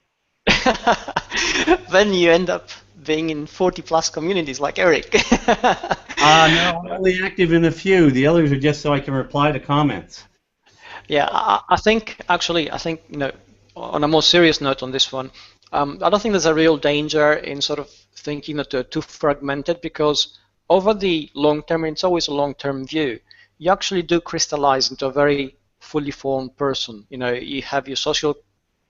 Then you end up being in 40+ communities like Eric. No, I'm only active in a few. The others are just so I can reply to comments. Yeah, I think on a more serious note on this one, I don't think there's a real danger in sort of thinking that they're too fragmented, because over the long term, and it's always a long-term view, you actually do crystallize into a very fully formed person. You have your social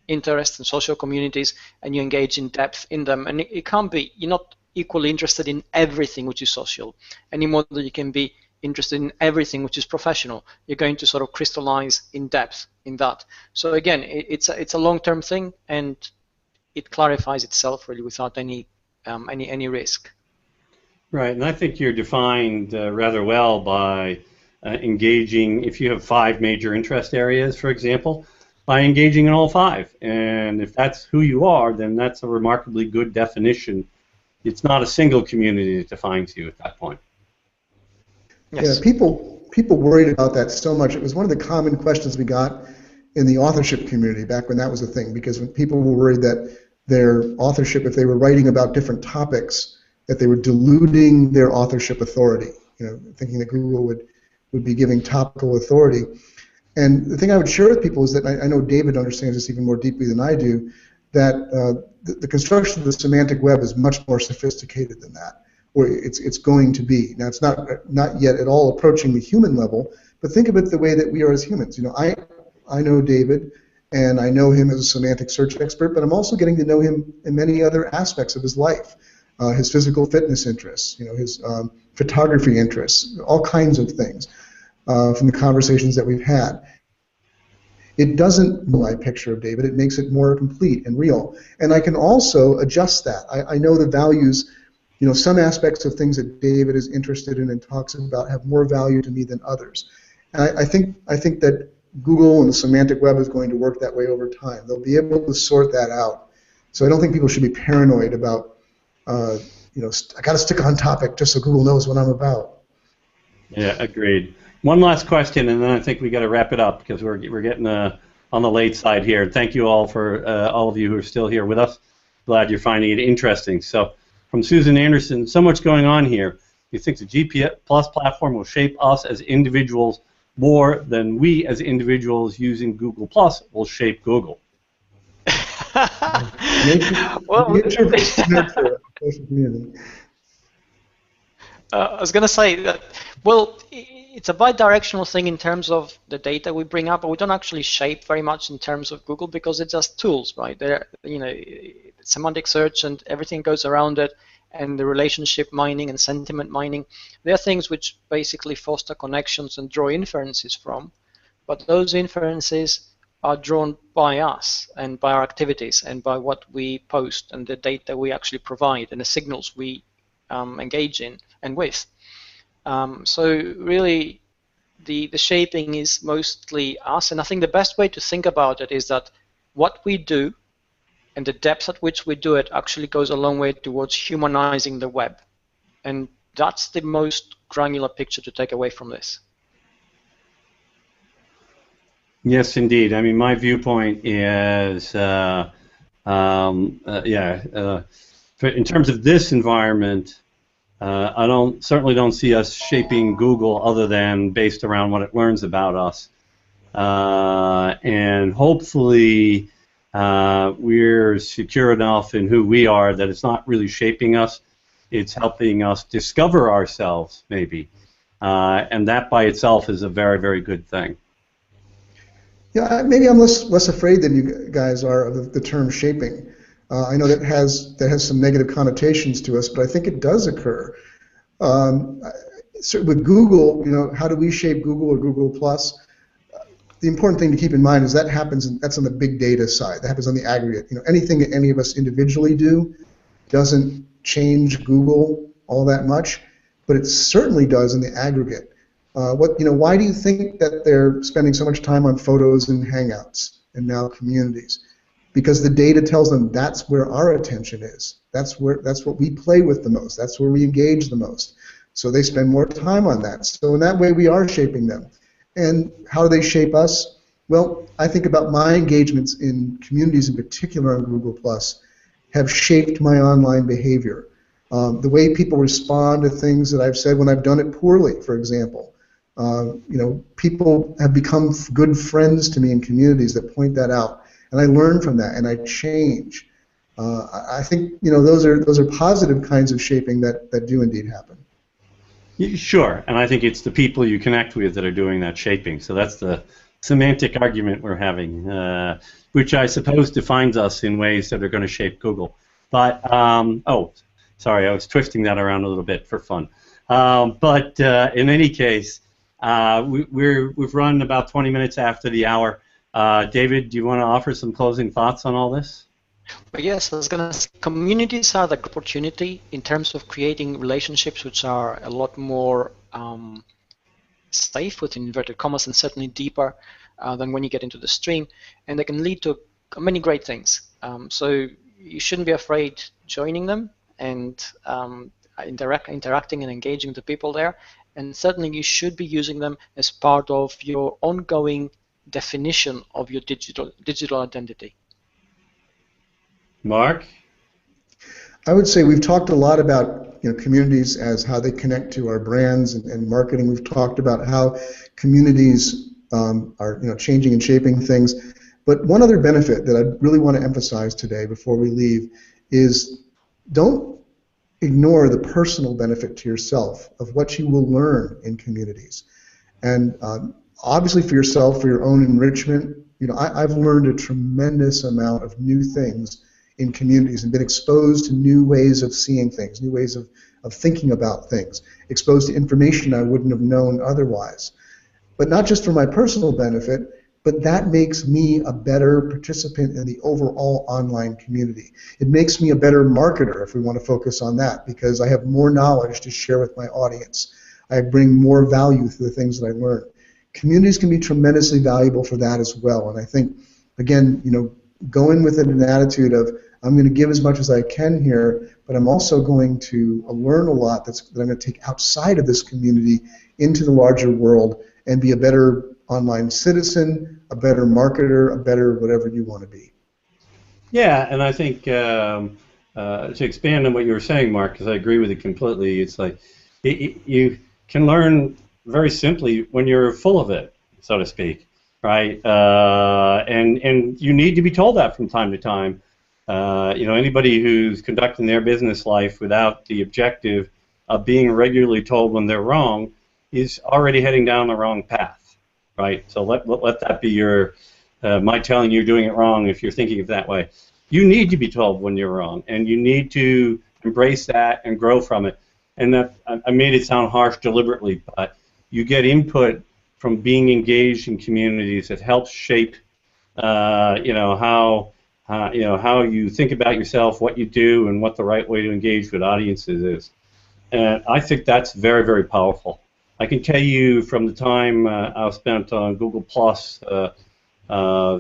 interests and social communities, and you engage in depth in them. And it can't be, you're not equally interested in everything which is social, any more than you can be interested in everything which is professional. You're going to sort of crystallize in depth in that. So again, it's a long-term thing, and it clarifies itself really without any risk. Right, and I think you're defined rather well by engaging, if you have 5 major interest areas, for example, by engaging in all 5. And if that's who you are, then that's a remarkably good definition. It's not a single community that defines you at that point. Yes. Yeah, people worried about that so much. It was one of the common questions we got in the authorship community back when that was a thing, because when people were worried that their authorship, if they were writing about different topics, that they were diluting their authorship authority, thinking that Google would be giving topical authority. And the thing I would share with people is that I know David understands this even more deeply than I do, that the construction of the semantic web is much more sophisticated than that, or it's going to be. Now, it's not yet at all approaching the human level, but think of it the way that we are as humans. I know David, and I know him as a semantic search expert, but I'm also getting to know him in many other aspects of his life, his physical fitness interests, his photography interests, all kinds of things from the conversations that we've had. It doesn't my picture of David. It makes it more complete and real. And I can also adjust that. I know the values, some aspects of things that David is interested in and talks about have more value to me than others. And I think that Google and the semantic web is going to work that way over time. They'll be able to sort that out. So I don't think people should be paranoid about, I got to stick on topic just so Google knows what I'm about. Yeah, agreed. One last question, and then I think we got to wrap it up because we're getting on the late side here. Thank you all for all of you who are still here with us. Glad you're finding it interesting. So From Susan Anderson, so much going on here. You think the GPS Plus platform will shape us as individuals more than we as individuals using Google Plus will shape Google? Well, nature versus nurture, social community. I was going to say that, well, it's a bi-directional thing in terms of the data we bring up, but we don't actually shape very much in terms of Google because it's just tools, right? They're, semantic search and everything goes around it, and the relationship mining and sentiment mining. They're things which basically foster connections and draw inferences from, but those inferences are drawn by us and by our activities and by what we post and the data we actually provide and the signals we engage in and with. So really the shaping is mostly us, and I think the best way to think about it is that what we do and the depth at which we do it actually goes a long way towards humanizing the web. And that's the most granular picture to take away from this. Yes, indeed. I mean, my viewpoint is, in terms of this environment, I certainly don't see us shaping Google other than based around what it learns about us, and hopefully we're secure enough in who we are that it's not really shaping us; it's helping us discover ourselves, maybe, and that by itself is a very, very good thing. Yeah, maybe I'm less afraid than you guys are of the term shaping. I know that has some negative connotations to us, but I think it does occur. So with Google, how do we shape Google or Google Plus? The important thing to keep in mind is that's on the big data side. That happens on the aggregate. Anything that any of us individually do doesn't change Google all that much, but it certainly does in the aggregate. Why do you think that they're spending so much time on photos and Hangouts and now communities? Because the data tells them that's where our attention is. That's what we play with the most. That's where we engage the most. So they spend more time on that. So in that way, we are shaping them. And how do they shape us? Well, I think about my engagements in communities, in particular on Google Plus, have shaped my online behavior. The way people respond to things that I've said when I've done it poorly, for example. People have become good friends to me in communities that point that out, and I learn from that, and I change. I think those are positive kinds of shaping that do indeed happen. Sure, and I think it's the people you connect with that are doing that shaping. So that's the semantic argument we're having, which I suppose defines us in ways that are going to shape Google. But sorry, I was twisting that around a little bit for fun. But in any case, we've run about 20 minutes after the hour. David, do you want to offer some closing thoughts on all this? But yes, I was going to say, communities are the opportunity in terms of creating relationships which are a lot more safe, within inverted commas, and certainly deeper than when you get into the stream, and they can lead to many great things. So you shouldn't be afraid joining them and interacting and engaging with the people there, and certainly you should be using them as part of your ongoing definition of your digital identity. Mark? I would say we've talked a lot about communities as how they connect to our brands and marketing. We've talked about how communities are changing and shaping things. But one other benefit that I really want to emphasize today before we leave is don't ignore the personal benefit to yourself of what you will learn in communities. And obviously for yourself, for your own enrichment, I've learned a tremendous amount of new things in communities and been exposed to new ways of seeing things, new ways of thinking about things, exposed to information I wouldn't have known otherwise. But not just for my personal benefit, but that makes me a better participant in the overall online community. It makes me a better marketer, if we want to focus on that, because I have more knowledge to share with my audience. I bring more value through the things that I learn. Communities can be tremendously valuable for that as well. And I think, again, go in with an attitude of, I'm going to give as much as I can here, but I'm also going to learn a lot that I'm going to take outside of this community into the larger world and be a better online citizen, a better marketer, a better whatever you want to be. Yeah, and I think to expand on what you were saying, Mark, because I agree with you completely. It's like you can learn very simply when you're full of it, so to speak, right? And you need to be told that from time to time. Anybody who's conducting their business life without the objective of being regularly told when they're wrong is already heading down the wrong path, right? So let that be your my telling you're doing it wrong if you're thinking of that way. You need to be told when you're wrong, and you need to embrace that and grow from it. And that I made it sound harsh deliberately, but you get input from being engaged in communities that helps shape, how you think about yourself, what you do, and what the right way to engage with audiences is. And I think that's very, very powerful. I can tell you from the time I've spent on Google Plus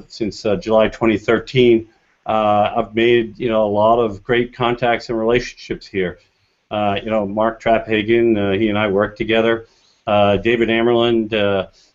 since July 2013. I've made a lot of great contacts and relationships here. Mark Traphagen, he and I work together. David Amerland.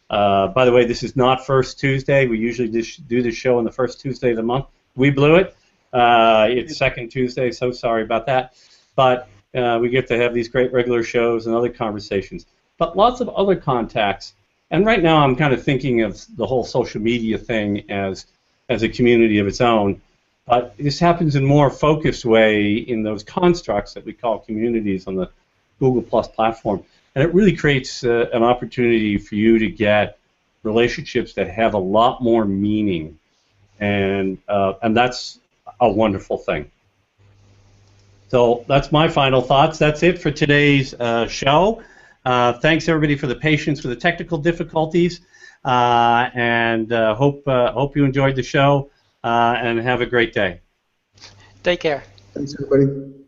By the way, this is not First Tuesday. We usually do this show on the first Tuesday of the month. We blew it. It's second Tuesday, so sorry about that. But we get to have these great regular shows and other conversations. But lots of other contacts. And right now I'm kind of thinking of the whole social media thing as a community of its own. But this happens in a more focused way in those constructs that we call communities on the Google Plus platform. And it really creates an opportunity for you to get relationships that have a lot more meaning. And that's a wonderful thing. So that's my final thoughts. That's it for today's show. Thanks everybody for the patience with the technical difficulties, and hope you enjoyed the show, and have a great day. Take care. Thanks, everybody.